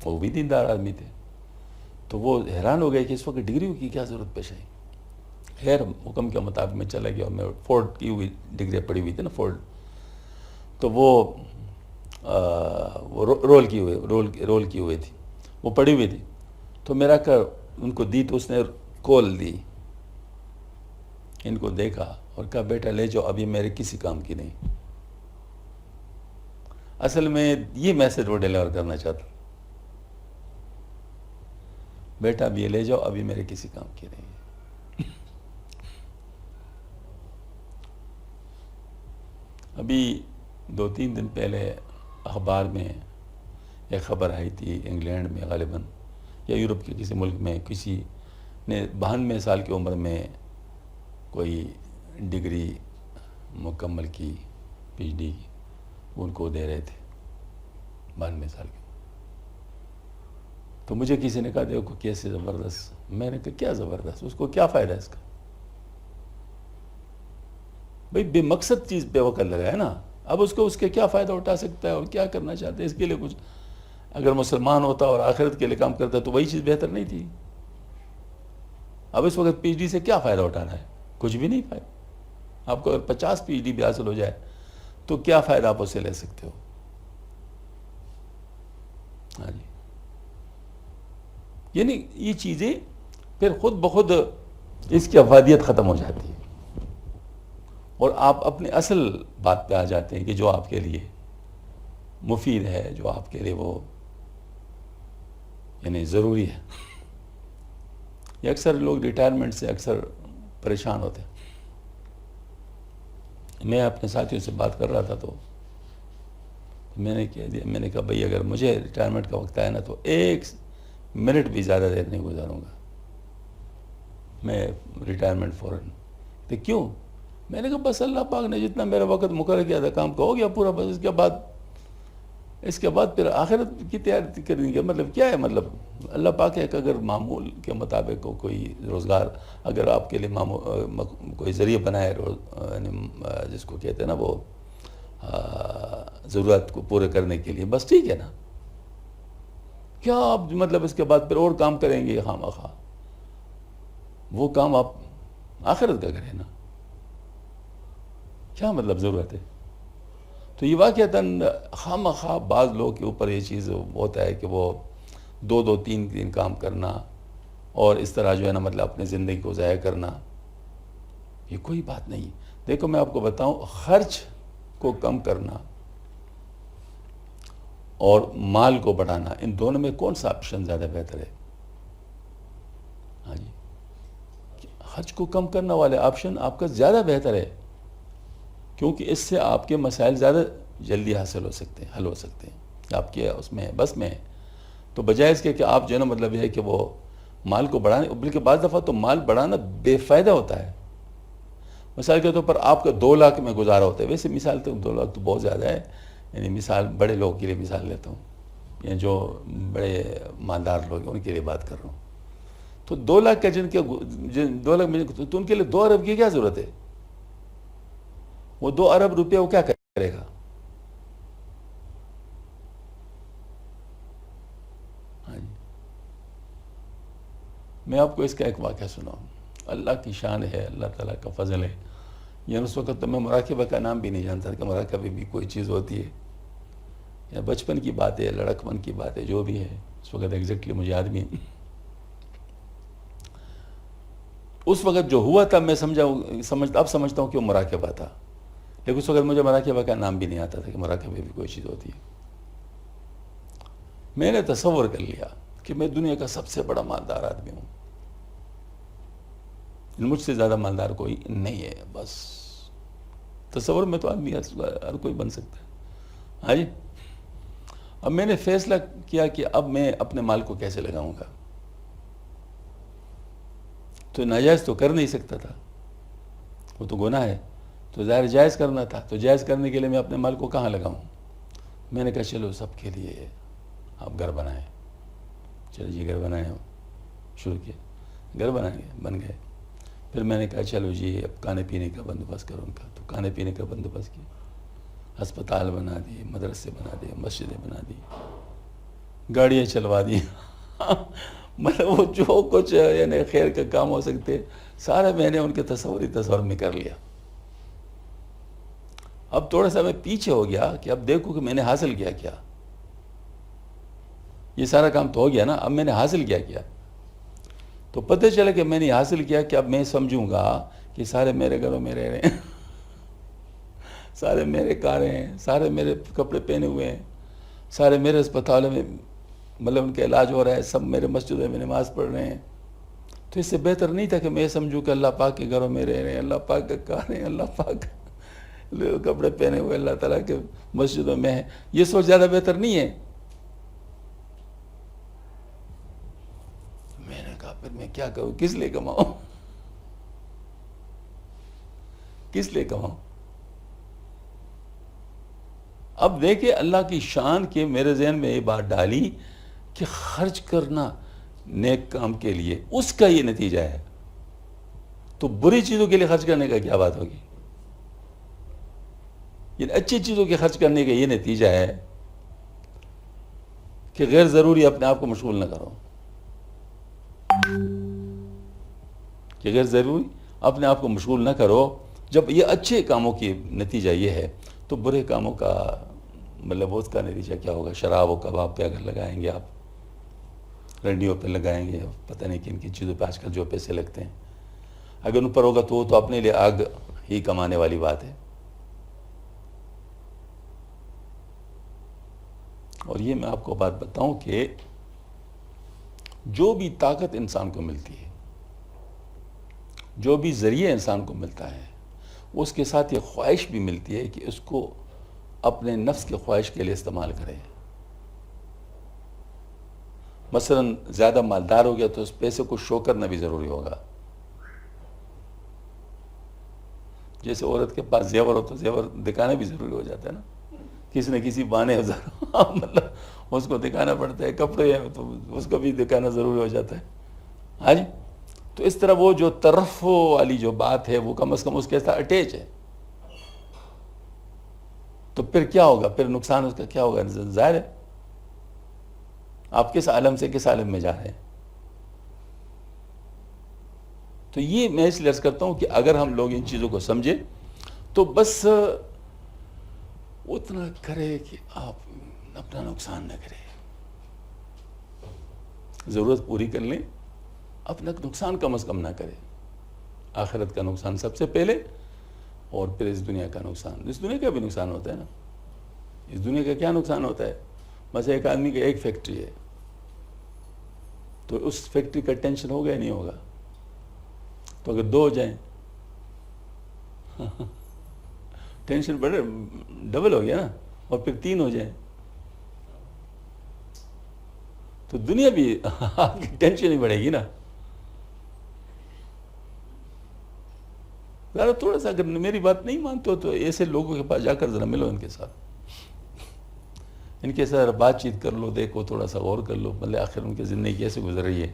وہ بھی دیندار آدمی تھے. تو وہ حیران ہو گئے کہ اس وقت ڈگریوں کی کیا ضرورت پیش آئی. خیر حکم کے مطابق میں چلا گیا اور میں فورڈ کی ہوئی ڈگری پڑھی ہوئی تھی نا، فورڈ. تو وہ رول کی ہوئی تھی، وہ پڑھی ہوئی تھی. تو میرا کر ان کو دی تو اس نے کول دی، ان کو دیکھا اور کہا بیٹا لے جاؤ، ابھی میرے کسی کام کی نہیں. اصل میں یہ میسج وہ ڈیلیور کرنا چاہتا، بیٹا اب یہ لے جاؤ، ابھی میرے کسی کام کی نہیں. ابھی 2-3 دن پہلے اخبار میں ایک خبر آئی تھی، انگلینڈ میں غالباً یا یورپ کے کسی ملک میں کسی نے 92 سال کی عمر میں کوئی ڈگری مکمل کی، پی ایچ ڈی کی، ان کو دے رہے تھے 92 سال کی. تو مجھے کسی نے کہا دیکھو کیسے زبردست. میں نے کہا کیا زبردست، اس کو کیا فائدہ ہے اس کا؟ بھئی بے مقصد چیز پہ وقت لگا ہے نا. اب اس کو اس کے کیا فائدہ اٹھا سکتا ہے اور کیا کرنا چاہتے ہیں اس کے لیے کچھ. اگر مسلمان ہوتا اور آخرت کے لیے کام کرتا تو وہی چیز بہتر نہیں تھی. اب اس وقت پی ایچ ڈی سے کیا فائدہ اٹھانا ہے؟ کچھ بھی نہیں فائدہ. آپ کو اگر 50 پی ایچ ڈی بھی حاصل ہو جائے تو کیا فائدہ آپ اسے لے سکتے ہو؟ ہاں جی. یعنی یہ چیزیں پھر خود بخود اس کی افادیت ختم ہو جاتی ہے اور آپ اپنے اصل بات پہ آ جاتے ہیں کہ جو آپ کے لیے مفید ہے، جو آپ کے لیے وہ یعنی ضروری ہے. یہ اکثر لوگ ریٹائرمنٹ سے اکثر پریشان ہوتے ہیں. میں اپنے ساتھیوں سے بات کر رہا تھا تو میں نے کہہ دیا، میں نے کہا بھئی اگر مجھے ریٹائرمنٹ کا وقت آیا نا تو 1 منٹ بھی زیادہ دیر نہیں گزاروں گا، میں ریٹائرمنٹ فوراً. تو کیوں؟ میں نے کہا بس اللہ پاک نے جتنا میرا وقت مقرر کیا تھا کام کا ہو گیا پورا، بس اس کے بعد پھر آخرت کی تیاری کریں گے. مطلب کیا ہے؟ مطلب اللہ پاک ہے کہ اگر معمول کے مطابق کوئی روزگار اگر آپ کے لیے کوئی ذریعہ بنائے جس کو کہتے ہیں نا وہ ضرورت کو پورے کرنے کے لیے، بس ٹھیک ہے نا. کیا آپ مطلب اس کے بعد پھر اور کام کریں گے خواہ مخواہ؟ وہ کام آپ آخرت کا کریں نا، کیا مطلب ضرورت ہے؟ تو یہ واقعتاً خواہ مخواہ بعض لوگوں کے اوپر یہ چیز ہوتا ہے کہ وہ 2-3 دن کام کرنا اور اس طرح جو ہے نا مطلب اپنی زندگی کو ضائع کرنا، یہ کوئی بات نہیں. دیکھو میں آپ کو بتاؤں، خرچ کو کم کرنا اور مال کو بڑھانا، ان دونوں میں کون سا آپشن زیادہ بہتر ہے؟ ہاں جی، خرچ کو کم کرنا والے آپشن آپ کا زیادہ بہتر ہے، کیونکہ اس سے آپ کے مسائل زیادہ جلدی حل ہو سکتے ہیں آپ کے اس میں بس میں. تو بجائے اس کے کہ آپ جو ہے نا مطلب یہ ہے کہ وہ مال کو بڑھانے، بلکہ بعض دفعہ تو مال بڑھانا بے فائدہ ہوتا ہے. مثال کے طور پر آپ کا 2 لاکھ میں گزارا ہوتا ہے، ویسے مثال تو 2 لاکھ تو بہت زیادہ ہے، یعنی مثال بڑے لوگوں کے لیے مثال لیتا ہوں، یا جو بڑے مالدار لوگ ہیں ان کے لیے بات کر رہا ہوں. تو 2 لاکھ کا جن 2 لاکھ میں تو ان کے لیے 2 ارب کی کیا ضرورت ہے؟ وہ 2 ارب روپے وہ کیا کرے گا؟ ہاں جی. میں آپ کو اس کا ایک واقعہ سناؤں. اللہ کی شان ہے، اللہ تعالیٰ کا فضل ہے. یعنی اس وقت تو میں مراقبہ کا نام بھی نہیں جانتا کہ مراقبہ بھی کوئی چیز ہوتی ہے، یا بچپن کی بات ہے، لڑکپن کی بات ہے، جو بھی ہے اس وقت ایگزیکٹلی مجھے یاد نہیں. اس وقت جو ہوا تھا میں اب سمجھتا ہوں کہ وہ مراقبہ تھا، لیکن اس وقت مجھے مراقبہ کا نام بھی نہیں آتا تھا کہ مراقبہ بھی کوئی چیز ہوتی ہے. میں نے تصور کر لیا کہ میں دنیا کا سب سے بڑا مالدار آدمی ہوں، مجھ سے زیادہ مالدار کوئی نہیں ہے. بس تصور میں تو آدمی ہر کوئی بن سکتا ہے. ہاں جی. اب میں نے فیصلہ کیا کہ اب میں اپنے مال کو کیسے لگاؤں گا. تو ناجائز تو کر نہیں سکتا تھا، وہ تو گناہ ہے. تو ظاہر جائز کرنا تھا، تو جائز کرنے کے لیے میں اپنے مال کو کہاں لگاؤں؟ میں نے کہا چلو سب کے لیے آپ گھر بنائیں. چلو جی گھر بنائے، شروع کیا، گھر بن گئے. پھر میں نے کہا چلو جی اب کھانے پینے کا بندوبست کرو ان کا. تو کھانے پینے کا بندوبست کیا. ہسپتال بنا دیے، مدرسے بنا دیے، مسجدیں بنا دی، گاڑیاں چلوا دی مطلب وہ جو کچھ یعنی خیر کا کام ہو سکتے سارے میں نے ان کے تصور میں کر لیا. اب تھوڑا سا میں پیچھے ہو گیا کہ اب دیکھو کہ میں نے حاصل کیا کیا. یہ سارا کام تو ہو گیا نا، اب میں نے حاصل کیا. تو پتہ چلا کہ میں نے حاصل کیا کہ اب میں سمجھوں گا کہ سارے میرے گھروں میں رہ رہے ہیں سارے میرے کاریں ہیں، سارے میرے کپڑے پہنے ہوئے ہیں، سارے میرے اسپتالوں میں مطلب ان کا علاج ہو رہا ہے، سب میرے مسجدوں میں نماز پڑھ رہے ہیں. تو اس سے بہتر نہیں تھا کہ میں سمجھوں کہ اللہ پاک کے گھروں میں رہ رہے ہیں، اللہ پاک کے کار ہیں، اللہ پاک کپڑے پہنے ہوئے اللہ تعالیٰ کے مسجدوں میں ہیں. یہ سوچ زیادہ بہتر نہیں ہے؟ میں نے کہا پھر میں کیا کروں، کس لیے کماؤں، کس لیے کماؤں. اب دیکھیں اللہ کی شان کے میرے ذہن میں یہ بات ڈالی کہ خرچ کرنا نیک کام کے لیے، اس کا یہ نتیجہ ہے. تو بری چیزوں کے لیے خرچ کرنے کا کیا بات ہوگی؟ یہ اچھی چیزوں کے خرچ کرنے کا یہ نتیجہ ہے کہ غیر ضروری اپنے آپ کو مشغول نہ کرو، کہ غیر ضروری اپنے آپ کو مشغول نہ کرو. جب یہ اچھے کاموں کی نتیجہ یہ ہے تو برے کاموں کا مطلب اس کا نتیجہ کیا ہوگا؟ شراب و کباب پہ اگر لگائیں گے آپ، رنڈیوں پہ لگائیں گے، پتہ نہیں کن کن چیزوں پہ آج کل جو پیسے لگتے ہیں، اگر ان پر ہوگا تو وہ تو اپنے لیے آگ ہی کمانے والی بات ہے. اور یہ میں آپ کو بات بتاؤں کہ جو بھی طاقت انسان کو ملتی ہے، جو بھی ذریعہ انسان کو ملتا ہے، اس کے ساتھ یہ خواہش بھی ملتی ہے کہ اس کو اپنے نفس کے خواہش کے لیے استعمال کرے. مثلا زیادہ مالدار ہو گیا تو اس پیسے کو شو کرنا بھی ضروری ہوگا. جیسے عورت کے پاس زیور ہو تو زیور دکھانا بھی ضروری ہو جاتا ہے نا، کسی نہ کسی بہانے مطلب اس کو دکھانا پڑتا ہے. کپڑے ہیں تو اس کو بھی دکھانا ضروری ہو جاتا ہے. ہاں جی. تو اس طرح وہ جو طرف والی جو بات ہے وہ کم از کم اس کے ساتھ اٹیچ ہے. تو پھر کیا ہوگا؟ پھر نقصان اس کا کیا ہوگا؟ ظاہر ہے آپ کس عالم سے کس عالم میں جا رہے ہیں. تو یہ میں اس لیے عرض کرتا ہوں کہ اگر ہم لوگ ان چیزوں کو سمجھیں تو بس اتنا کرے کہ آپ اپنا نقصان نہ کرے، ضرورت پوری کر لیں، اپنا نقصان کم از کم نہ کرے. آخرت کا نقصان سب سے پہلے، اور پھر اس دنیا کا نقصان. اس دنیا کا بھی نقصان ہوتا ہے نا. اس دنیا کا کیا نقصان ہوتا ہے؟ بس ایک آدمی کی ایک فیکٹری ہے تو اس فیکٹری کا ٹینشن ہوگا یا نہیں ہوگا؟ تو اگر 2 ہو جائیں ٹینشن بڑے ڈبل ہو گیا نا، اور پھر 3 ہو جائیں تو دنیا بھی آپ کی ٹینشن ہی بڑھے گی نا. ذرا تھوڑا سا اگر میری بات نہیں مانتے ہو تو ایسے لوگوں کے پاس جا کر ذرا ملو، ان کے ساتھ ان کے ساتھ بات چیت کر لو، دیکھو، تھوڑا سا غور کر لو، مطلب آخر ان کی زندگی کیسے گزر رہی ہے.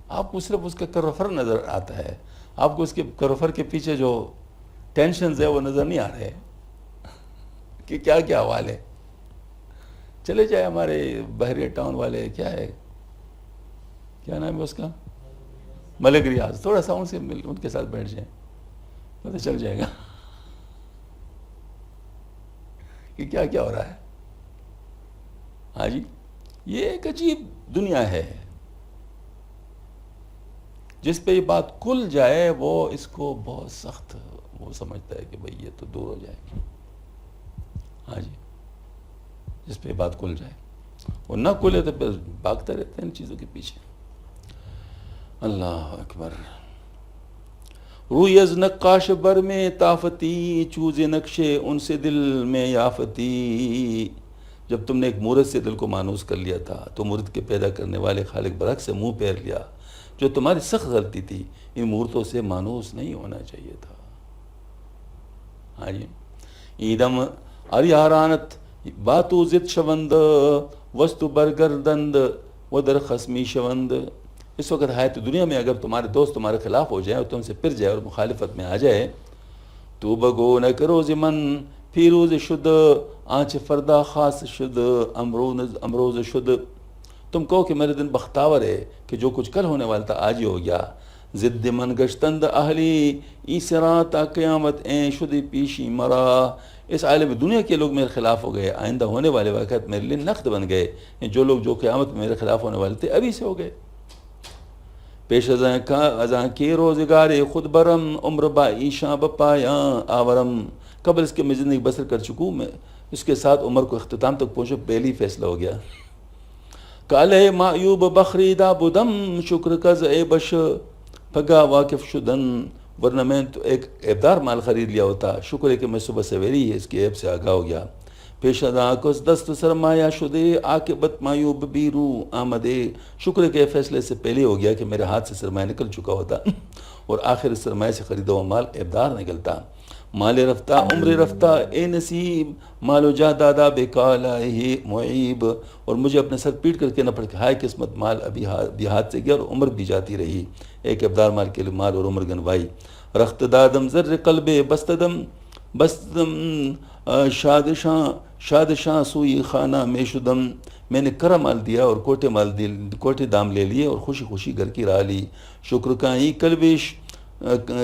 آپ کو صرف اس کا کروفر نظر آتا ہے، آپ کو اس کے کروفر کے پیچھے جو ٹینشنز ہے وہ نظر نہیں آ رہے کہ کیا کیا حوال ہے. چلے جائے ہمارے بحریہ ٹاؤن والے، کیا ہے، کیا نام ہے اس کا، ملک ریاض، تھوڑا سا ان سے ان کے ساتھ بیٹھ جائیں، پتہ چل جائے گا کہ کیا کیا ہو رہا ہے. ہاں جی. یہ ایک عجیب دنیا ہے. جس پہ یہ بات کھل جائے وہ اس کو بہت سخت وہ سمجھتا ہے کہ بھئی یہ تو دور ہو جائے گی. ہاں جی. جس پہ یہ بات کھل جائے، اور نہ کھلے تو پھر بھاگتے رہتے ہیں ان چیزوں کے پیچھے. اللہ اکبر. روی از نقاش بر میں طافتی، چوز نقشے ان سے دل میں یافتی. جب تم نے ایک مورد سے دل کو مانوس کر لیا تھا تو مورد کے پیدا کرنے والے خالق برحق سے منہ پھیر لیا. جو تمہاری سخت غلطی تھی، ان مورتوں سے مانوس نہیں ہونا چاہیے تھا. ہاں جی. ایدم اریارانت باتو زد شوند وستو برگردند و در خصمی شوند. اس وقت حیات دنیا میں اگر تمہارے دوست تمہارے خلاف ہو جائیں اور تم سے پھر جائے اور مخالفت میں آ جائے تو بگو نہ کرو زمن پیروز شد آنچ فردا خاص شد امروز شد. تم کہو کہ میرے دن بختاور ہے کہ جو کچھ کل ہونے والا تھا آج ہی ہو گیا. ضد من گشتند اہلی ای سرا تا قیامت این شدی پیشی مرا. اس عالم دنیا کے لوگ میرے خلاف ہو گئے، آئندہ ہونے والے واقعات میرے لیے نقد بن گئے. جو لوگ جو قیامت میں میرے خلاف ہونے والے تھے ابھی سے ہو گئے. پیش ازاں کے روزگار خود برم عمر با ایشاں بپایاں آورم. قبل اس کے میں زندگی بسر کر چکوں، میں اس کے ساتھ عمر کو اختتام تک پہنچو، پہلی فیصلہ ہو گیا. کالے معیوب بخری دا بدم شکر کز اے بش پگا واقف شدن. ورنہ میں تو ایک عیبدار مال خرید لیا ہوتا، شکر ہے کہ میں صبح سویری اس کے عیب سے آگاہ ہو گیا. پیش ازاں کس دست سرمایہ شدے عاقبت معیوب بیرو آمدے. شکر ہے کہ فیصلے سے پہلے ہو گیا کہ میرے ہاتھ سے سرمایہ نکل چکا ہوتا اور آخر سرمایہ سے خریدا ہوا مال عیبدار نکلتا. مال رفتہ عمر رفتہ اے نصیب مالو جا دادا بے کالا ہی معیب. اور مجھے اپنے سر پیٹ کر کے نہ پڑ کے ہائے قسمت، مال ابھی ہاتھ سے گیا اور عمر بھی جاتی رہی. ایک عیبدار مال کے لیے مال اور عمر گنوائی. رخت دادم زر قلب بستدم شادشاں سوئی خانہ میں شدم. میں نے کرا مال دیا اور کوٹے دام لے لیے اور خوشی خوشی گھر کی راہ لی. شکر کا ہی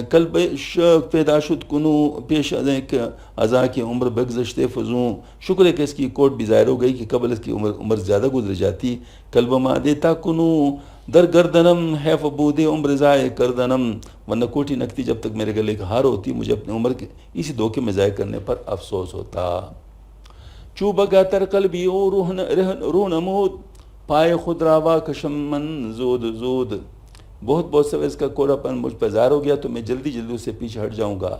کلبش پیدا شد کنو پیش ازاں کی عمر بگزشتے فضوں. شکر ہے کہ اس کی کوٹ بھی ظاہر ہو گئی کہ قبل اس کی عمر زیادہ گزر جاتی. کلب ما دیتا کنو در گردنم ہے فبود عمر ضائع کردنم. ورنہ کوٹی نکتی جب تک میرے گلے کا ہار ہوتی، مجھے اپنی عمر کے اسی دھوکے میں ضائع کرنے پر افسوس ہوتا. چوبگا تر قلبی او روح نمود پائے خود راوا کشم من زود. بہت سے اس کا کوڑا پن مجھ پہ ظاہر ہو گیا تو میں جلدی اس سے پیچھے ہٹ جاؤں گا.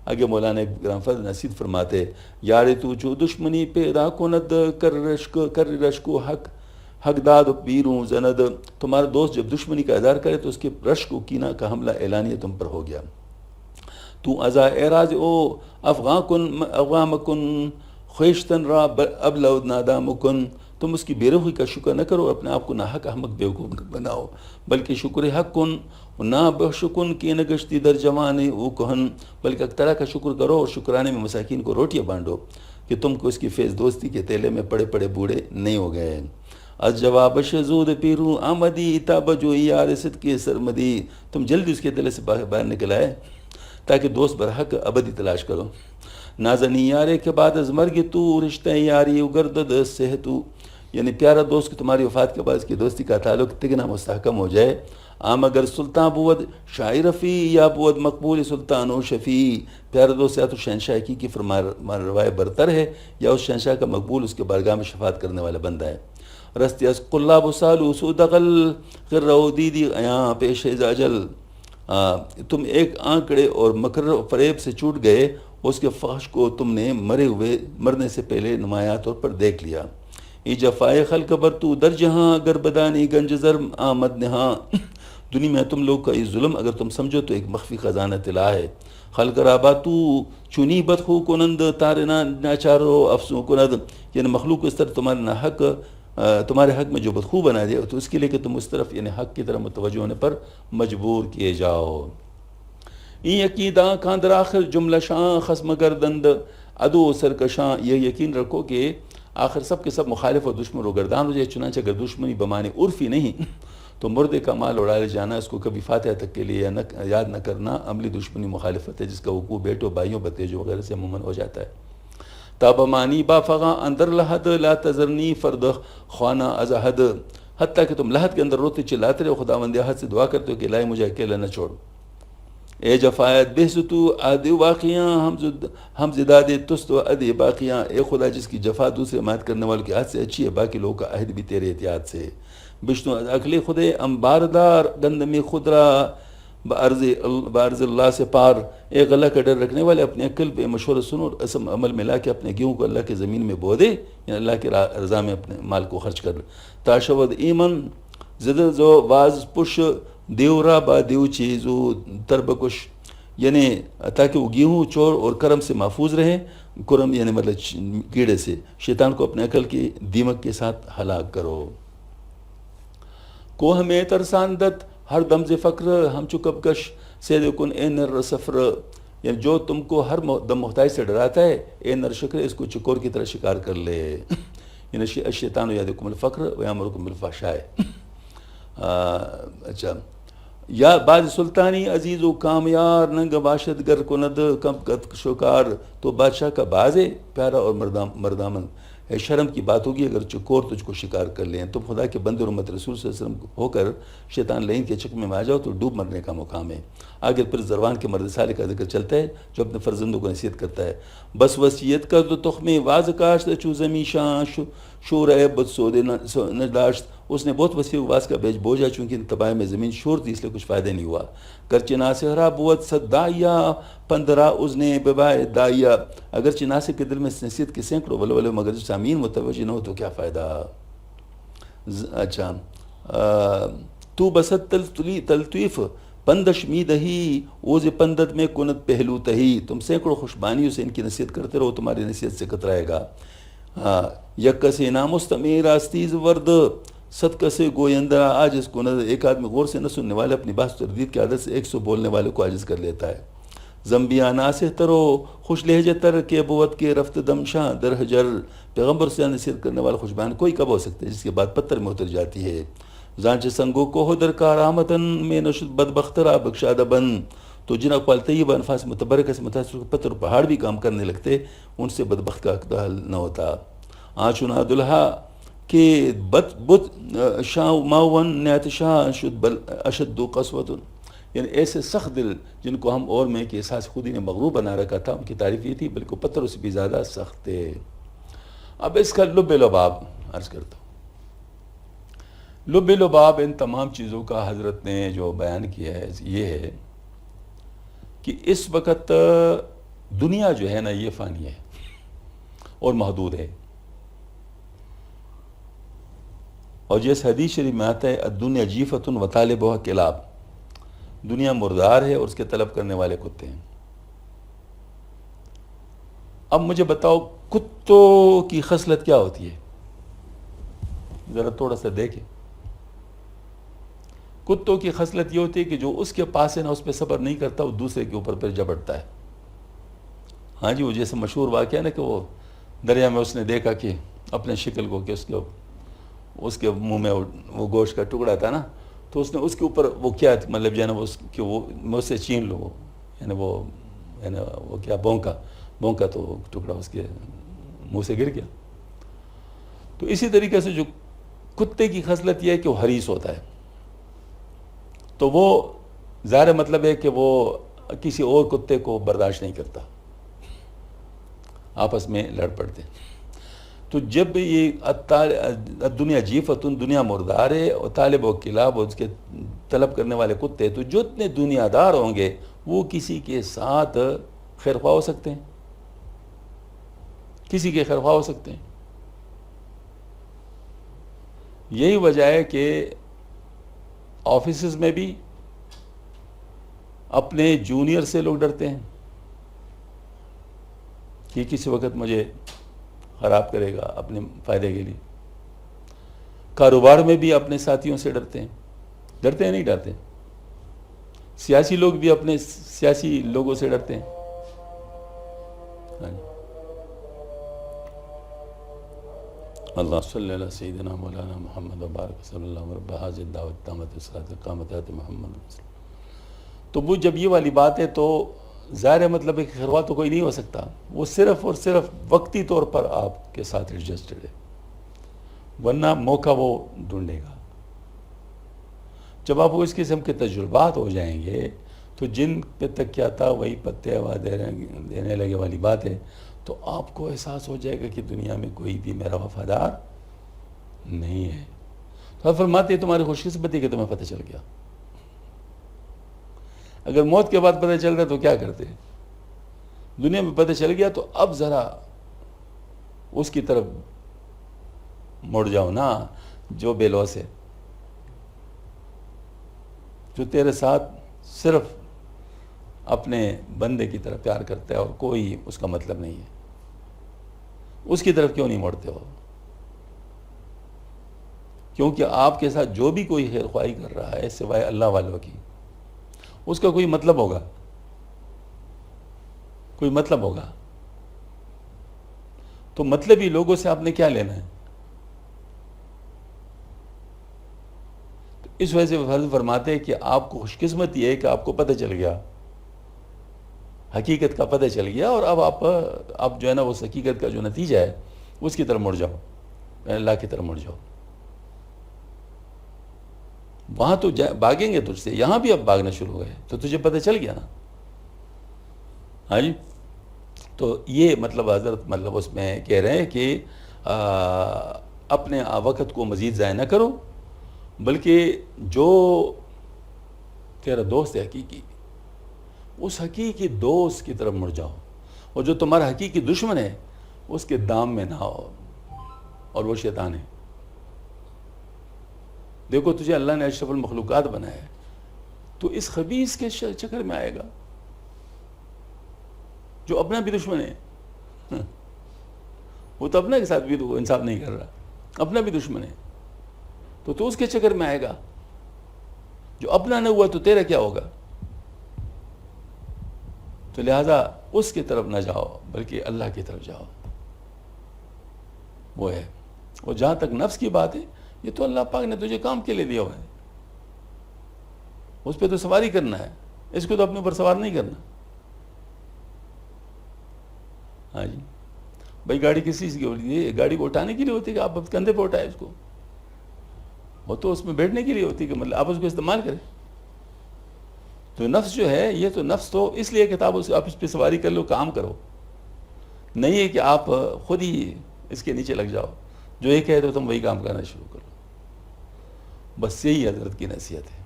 آگے مولانا گرامفر نصیحت فرماتے، یار تو جو دشمنی پیدا کند کر رشک حق داد بیروں زند. تمہارا دوست جب دشمنی کا اظہار کرے تو اس کے رشک و کینہ کا حملہ اعلانیہ تم پر ہو گیا. تو ازا اعراض او افغام کن خویشتن را ابلو نادام کن. تم اس کی بے روحی کا شکر نہ کرو، اپنے آپ کو ناحق احمق بیوقوف بناؤ، بلکہ شکر حق کن نہ بشکن کی نگشتی در جوانے او کہن. بلکہ اکترا کا شکر کرو اور شکرانے میں مساکین کو روٹیاں بانٹو کہ تم کو اس کی فیض دوستی کے تیلے میں پڑے بوڑھے نہیں ہو گئے. از جواب شزود پیرو آمدی تاب جو یار صدقی سرمدی. تم جلدی اس کے تلے سے باہر نکل آئے تاکہ دوست برحق ابدی تلاش کرو. نازنی یارے کے بعد از مرگ تو رشتہ یاری اگردد صحتو. یعنی پیارا دوست کہ تمہاری وفات کے بعد اس کی دوستی کا تعلق تگنا مستحکم ہو جائے. عام اگر سلطان بود شاعر رفی یا بود مقبول سلطان و شفیع. پیارا دوست یا تو شہنشاہ کی فرمان روائے برتر ہے یا اس شہنشاہ کا مقبول اس کے بارگاہ میں شفاعت کرنے والا بندہ ہے. رستی از قلاب سالو سودغل غرو دیدی ایاں پیش اجل. تم ایک آنکڑے اور مکر و فریب سے چوٹ گئے، اس کے فحش کو تم نے مرنے سے پہلے نمایاں طور پر دیکھ لیا. ای جفائے خلق بر تو در جہاں اگر بدانی گنج زر آمد نہاں. دنیا میں تم لوگ کا یہ ظلم اگر تم سمجھو تو ایک مخفی خزانہ طلا ہے. خلق رابا تو چونی بدخو کنند تارنا ناچارو افسوں کند. یعنی مخلوق اس طرح تمہارے حق میں جو بدخو بنا دیا تو اس کے لیے کہ تم اس طرف یعنی حق کی طرف متوجہ ہونے پر مجبور کیے جاؤ. این عقیدہ کاندر آخر جملہ شاں خسم گردند ادو سرکشاں. یہ یقین رکھو کہ آخر سب کے سب مخالف اور دشمن و گردان ہو جائے. چنانچہ اگر دشمنی بمانے عرفی نہیں تو مردے کا مال اڑا لے جانا، اس کو کبھی فاتحہ تک کے لیے یاد نہ کرنا عملی دشمنی مخالفت ہے، جس کا وقوع بیٹوں بھائیوں بتیجوں وغیرہ سے عموماً ہو جاتا ہے. تاب مانی با فغاں اندر لحد لا تذرنی فرد خانہ ازحد. حتیٰ کہ تم لحد کے اندر روتے چلاتے رہو، خداوند احد سے دعا کرتے ہو کہ الہی مجھے اکیلا نہ چھوڑ. اے جفایت بہستو عہد واقعیاں ہم زداد تست و عہد باقیاں. اے خدا جس کی جفا دوسرے مات کرنے والوں کے عہد سے اچھی ہے، باقی لوگوں کا عہد بھی تیرے احتیاط سے. بشنو اکلی خدے امباردار گندمی خدرا بارز اللہ سے پار. ایک اللہ کا ڈر رکھنے والے اپنے عقل پہ مشورہ سنو اور اسم عمل ملا کے اپنے گیہوں کو اللہ کے زمین میں بو دے، یعنی اللہ کے رضا میں اپنے مال کو خرچ کر. تاشود ایمن زد زو واز پش دیورا با دیو چیزو تربکش. یعنی تاکہ وہ گیہوں چور اور کرم سے محفوظ رہیں. کرم یعنی مطلب کیڑے سے. شیطان کو اپنے عقل کی دیمک کے ساتھ ہلاک کرو. کوہ میں ترساندت ہر دم ز فقر ہم چکب کش سید کن اے نر سفر. یعنی جو تم کو ہر دم محتاج سے ڈراتا ہے، اے نرشکر اس کو چکور کی طرح شکار کر لے. یعنی الشیطان یعدکم الفقر ویامرکم بالفحشاء. اچھا، یا بعض سلطانی عزیز و کامیار ننگ باشد گر کند کم قد شکار. تو بادشاہ کا باز ہے پیارا اور مردامن ہے، شرم کی بات ہوگی اگر چکور تجھ کو شکار کر لیں. تم خدا کے بندے امت رسول صلی اللہ علیہ وسلم ہو کر شیطان لعین کے چکمے میں آ جاؤ تو ڈوب مرنے کا مقام ہے. آگے پھر زروان کے مرد صالح کا ذکر چلتا ہے جو اپنے فرزندوں کو نصیحت کرتا ہے. بس وصیت کر دو تخم واز کاشت چو زمیں شاں شور ہے بد سودے نہ داشت. اس نے بہت وسیع واز کا بیج بوجھا چونکہ ان تباہ میں زمین شور تھی اس لیے کچھ فائدہ نہیں ہوا. گرچہ ناصحرا بوت صد داعیہ پندرا ازنے ببائے داعیہ. اگرچہ ناصح کے دل میں نصیحت کے سینکڑوں ولولے مگر سامعین متوجہ نہ ہو تو کیا فائدہ. اچھا، تو بسط تلطیف پندش می دہی اوز پندت میں کنت پہلو تہی. تم سینکڑوں خوشبانیوں سے ان کی نصیحت کرتے رہو، تمہاری نصیحت سے کترائے گا. یک سے نامستمی راستیز ورد ست کسے گویندہ عاجز کند. ایک آدمی غور سے نہ سننے والے اپنی بحث تردید کی عادت سے 100 بولنے والے کو عاجز کر لیتا ہے. زمبیا ناصح ترو خوش لہجہ تر کے بوت کے رفت دمشاں در حجر. پیغمبر سے نصیحت کرنے والا خوشبان کوئی کب ہو سکتے جس کے بعد پتھر میں اتر جاتی ہے. زانچ سنگو کو ہو در کارامتن میں نشد بدبخترا بخشادہ بن. تو جن اقوال طیبہ انفاس متبرکہ سے متاثر پتھر پہاڑ بھی کام کرنے لگتے، ان سے بدبخت کا حل نہ ہوتا. آنچنا دلہا کہ بت شاہ ماون نیت شاہ شد بل اشد قسوت. یعنی ایسے سخت دل جن کو ہم اور میں کہ احساس خودی نے مغروب بنا رکھا تھا، ان کی تعریف یہ تھی بلکہ پتھروں سے بھی زیادہ سخت تھے. اب اس کا لب لباب عرض کرتا ہوں. لب لباب ان تمام چیزوں کا حضرت نے جو بیان کیا ہے یہ ہے کہ اس وقت دنیا جو ہے نا یہ فانی ہے اور محدود ہے. اور جیسے حدیث شریف میں آتا ہے الدنیا جیفۃ و طالبها کلاب. دنیا مردار ہے اور اس کے طلب کرنے والے کتے ہیں. اب مجھے بتاؤ کتوں کی خصلت کیا ہوتی ہے؟ ذرا تھوڑا سا دیکھیں. کتوں کی خصلت یہ ہوتی ہے کہ جو اس کے پاس ہے نا اس پہ صبر نہیں کرتا، وہ دوسرے کے اوپر پھر جبڑتا ہے. ہاں جی، وہ جیسے مشہور واقعہ ہے نا کہ وہ دریا میں اس نے دیکھا کہ اپنے شکل کو کہ اس کے منہ میں وہ گوشت کا ٹکڑا تھا نا، تو اس نے اس کے اوپر وہ کیا مطلب جو ہے نا کہ وہ مجھ سے چھین لو، یعنی وہ کیا بونکا تو ٹکڑا اس کے منہ سے گر گیا. تو اسی طریقے سے جو کتے کی خصلت یہ ہے کہ وہ حریص ہوتا ہے. تو وہ ظاہر مطلب ہے کہ وہ کسی اور کتے کو برداشت نہیں کرتا، آپس میں لڑ پڑتے. تو جب یہ دنیا جیفتن دنیا مردار ہے اور طالب و کلاب اور اس کے طلب کرنے والے کتے، تو جتنے دنیا دار ہوں گے وہ کسی کے ساتھ خیر خواہ ہو سکتے ہیں، کسی کے خیر خواہ ہو سکتے ہیں. یہی وجہ ہے کہ آفیسز میں بھی اپنے جونیئر سے لوگ ڈرتے ہیں کہ کسی وقت مجھے خراب کرے گا اپنے فائدے کے لیے. کاروبار میں بھی اپنے ساتھیوں سے ڈرتے ہیں نہیں ڈرتے. سیاسی لوگ بھی اپنے سیاسی لوگوں سے ڈرتے ہیں. اللہ صلی اللہ سیدنا مولانا محمد وبارک صلی اللہ رب حاضر دعوت تامت صلاۃ قامت محمد. تو وہ جب یہ والی بات ہے تو ظاہر مطلب ہے کہ خیرخواہ تو کوئی نہیں ہو سکتا، وہ صرف اور صرف وقتی طور پر آپ کے ساتھ ایڈجسٹڈ ہے، ورنہ موقع وہ ڈھونڈے گا. جب آپ کو اس قسم کے تجربات ہو جائیں گے تو جن پہ تک کیا تھا وہی پتے ہوا دینے لگے والی بات ہے، تو آپ کو احساس ہو جائے گا کہ دنیا میں کوئی بھی میرا وفادار نہیں ہے. تو آپ فرماتے ہیں تمہاری خوش قسمتی کہ تمہیں پتہ چل گیا. اگر موت کے بعد پتہ چل رہا تو کیا کرتے؟ دنیا میں پتہ چل گیا تو اب ذرا اس کی طرف مڑ جاؤ نا جو بے لوث ہے، جو تیرے ساتھ صرف اپنے بندے کی طرف پیار کرتا ہے اور کوئی اس کا مطلب نہیں ہے. اس کی طرف کیوں نہیں مڑتے ہو؟ کیونکہ آپ کے ساتھ جو بھی کوئی خیر خواہی کر رہا ہے سوائے اللہ والوں کی، اس کا کوئی مطلب ہوگا. کوئی مطلب ہوگا. تو مطلبی لوگوں سے آپ نے کیا لینا ہے؟ تو اس وجہ سے حضرت فرماتے ہیں کہ آپ کو خوش قسمتی ہے کہ آپ کو پتہ چل گیا، حقیقت کا پتہ چل گیا، اور اب آپ جو ہے نا اس حقیقت کا جو نتیجہ ہے اس کی طرف مڑ جاؤ، اللہ کی طرف مڑ جاؤ. وہاں تو بھاگیں گے تجھ سے، یہاں بھی اب بھاگنا شروع ہو گئے تو تجھے پتہ چل گیا نا. ہاں جی. تو یہ مطلب حضرت مطلب اس میں کہہ رہے ہیں کہ اپنے وقت کو مزید ضائع نہ کرو، بلکہ جو تیرا دوست ہے حقیقی، اس حقیقی دوست کی طرف مڑ جاؤ، اور جو تمہارا حقیقی دشمن ہے اس کے دام میں نہ آؤ، اور وہ شیطان ہے. دیکھو تجھے اللہ نے اشرف المخلوقات بنایا ہے، تو اس خبیث کے چکر میں آئے گا جو اپنا بھی دشمن ہے. وہ تو اپنا کے ساتھ بھی تو انصاف نہیں کر رہا، اپنا بھی دشمن ہے، تو اس کے چکر میں آئے گا. جو اپنا نہ ہوا تو تیرا کیا ہوگا؟ تو لہذا اس کی طرف نہ جاؤ بلکہ اللہ کی طرف جاؤ. وہ ہے. اور جہاں تک نفس کی بات ہے، یہ تو اللہ پاک نے تجھے کام کے لیے دیا ہوا ہے، اس پہ تو سواری کرنا ہے، اس کو تو اپنے اوپر سوار نہیں کرنا. ہاں جی. بھائی گاڑی کس چیز کی ہوتی ہے؟ گاڑی کو اٹھانے کے لیے ہوتی ہے کہ آپ کندھے پہ اٹھائے اس کو. وہ تو اس میں بیٹھنے کے لیے ہوتی ہے کہ مطلب آپ اس کو استعمال کریں. تو نفس جو ہے، یہ تو نفس تو اس لیے کتاب آپ اس پہ سواری کر لو، کام کرو. نہیں ہے کہ آپ خود ہی اس کے نیچے لگ جاؤ، جو یہ کہے تو تم وہی کام کرنا شروع کرو. بس یہی حضرت کی نصیحت ہے.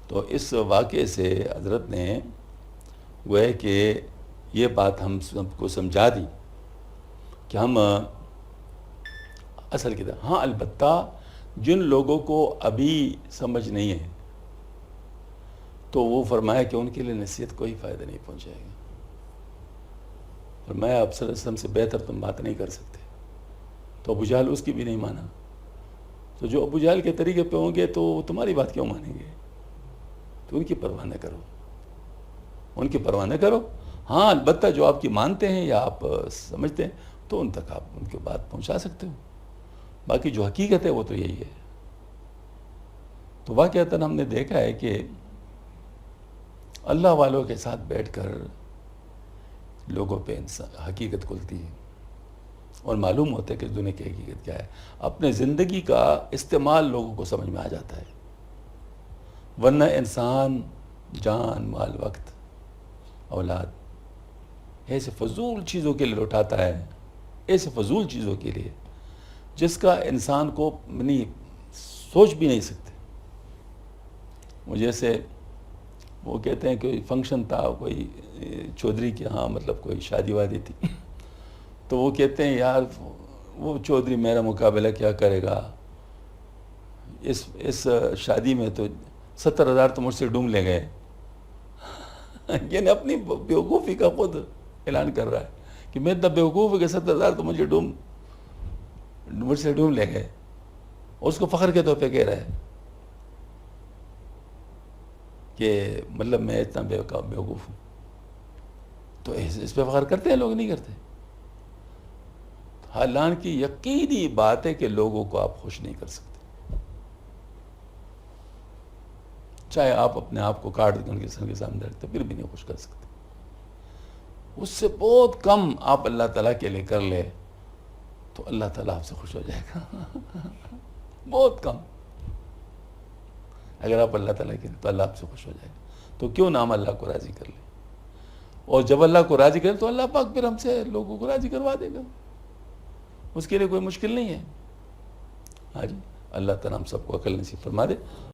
تو اس واقعے سے حضرت نے وہ ہے کہ یہ بات ہم سب کو سمجھا دی کہ ہم اصل کی طرح. ہاں البتہ جن لوگوں کو ابھی سمجھ نہیں ہے تو وہ فرمایا کہ ان کے لیے نصیحت کوئی فائدہ نہیں پہنچائے گا. فرمایا آپ صلی اللہ علیہ وسلم سے بہتر تم بات نہیں کر سکتے. تو ابو جہل اس کی بھی نہیں مانا. تو جو ابو جہل کے طریقے پہ ہوں گے تو وہ تمہاری بات کیوں مانیں گے؟ تو ان کی پرواہ نہ کرو، ان کی پرواہ نہ کرو. ہاں البتہ جو آپ کی مانتے ہیں یا آپ سمجھتے ہیں تو ان تک آپ ان کی بات پہنچا سکتے ہو. باقی جو حقیقت ہے وہ تو یہی ہے. تو واقعتاً ہم نے دیکھا ہے کہ اللہ والوں کے ساتھ بیٹھ کر لوگوں پہ حقیقت کھلتی ہے اور معلوم ہوتا ہے کہ دنیا کی حقیقت کیا ہے. اپنے زندگی کا استعمال لوگوں کو سمجھ میں آ جاتا ہے. ورنہ انسان جان، مال، وقت، اولاد ایسے فضول چیزوں کے لیے لوٹاتا ہے، ایسے فضول چیزوں کے لیے جس کا انسان کو سوچ بھی نہیں سکتے. وہ جیسے وہ کہتے ہیں کہ فنکشن تھا کوئی چودھری کے ہاں، مطلب کوئی شادی وادی تھی، تو وہ کہتے ہیں یار وہ چودھری میرا مقابلہ کیا کرے گا، اس شادی میں تو 70,000 تو مجھ سے ڈوم لے گئے. یعنی اپنی بیوقوفی کا خود اعلان کر رہا ہے کہ میں اتنا بیوقوف ہوں کہ 70,000 تو مجھ سے ڈوم لے گئے. اس کو فخر کے طور پہ کہہ رہا ہے کہ مطلب میں اتنا بیوقوف ہوں. تو اس پہ فخر کرتے ہیں لوگ؟ نہیں کرتے. حالانکہ یقینی بات ہے کہ لوگوں کو آپ خوش نہیں کر سکتے. چاہے آپ اپنے آپ کو کاٹ دیں ان کے سر کے سامنے رکھتے پھر بھی نہیں خوش کر سکتے. اس سے بہت کم آپ اللہ تعالیٰ کے لیے کر لے تو اللہ تعالیٰ آپ سے خوش ہو جائے گا. بہت کم. اگر آپ اللہ تعالیٰ کے لیے تو اللہ آپ سے خوش ہو جائے گا. تو کیوں نہ ہم اللہ کو راضی کر لیں؟ اور جب اللہ کو راضی کریں تو اللہ پاک پھر ہم سے لوگوں کو راضی کروا دے گا. اس کے لیے کوئی مشکل نہیں ہے. ہاں جی. اللہ تعالیٰ ہم سب کو عقل نصیب فرما دے.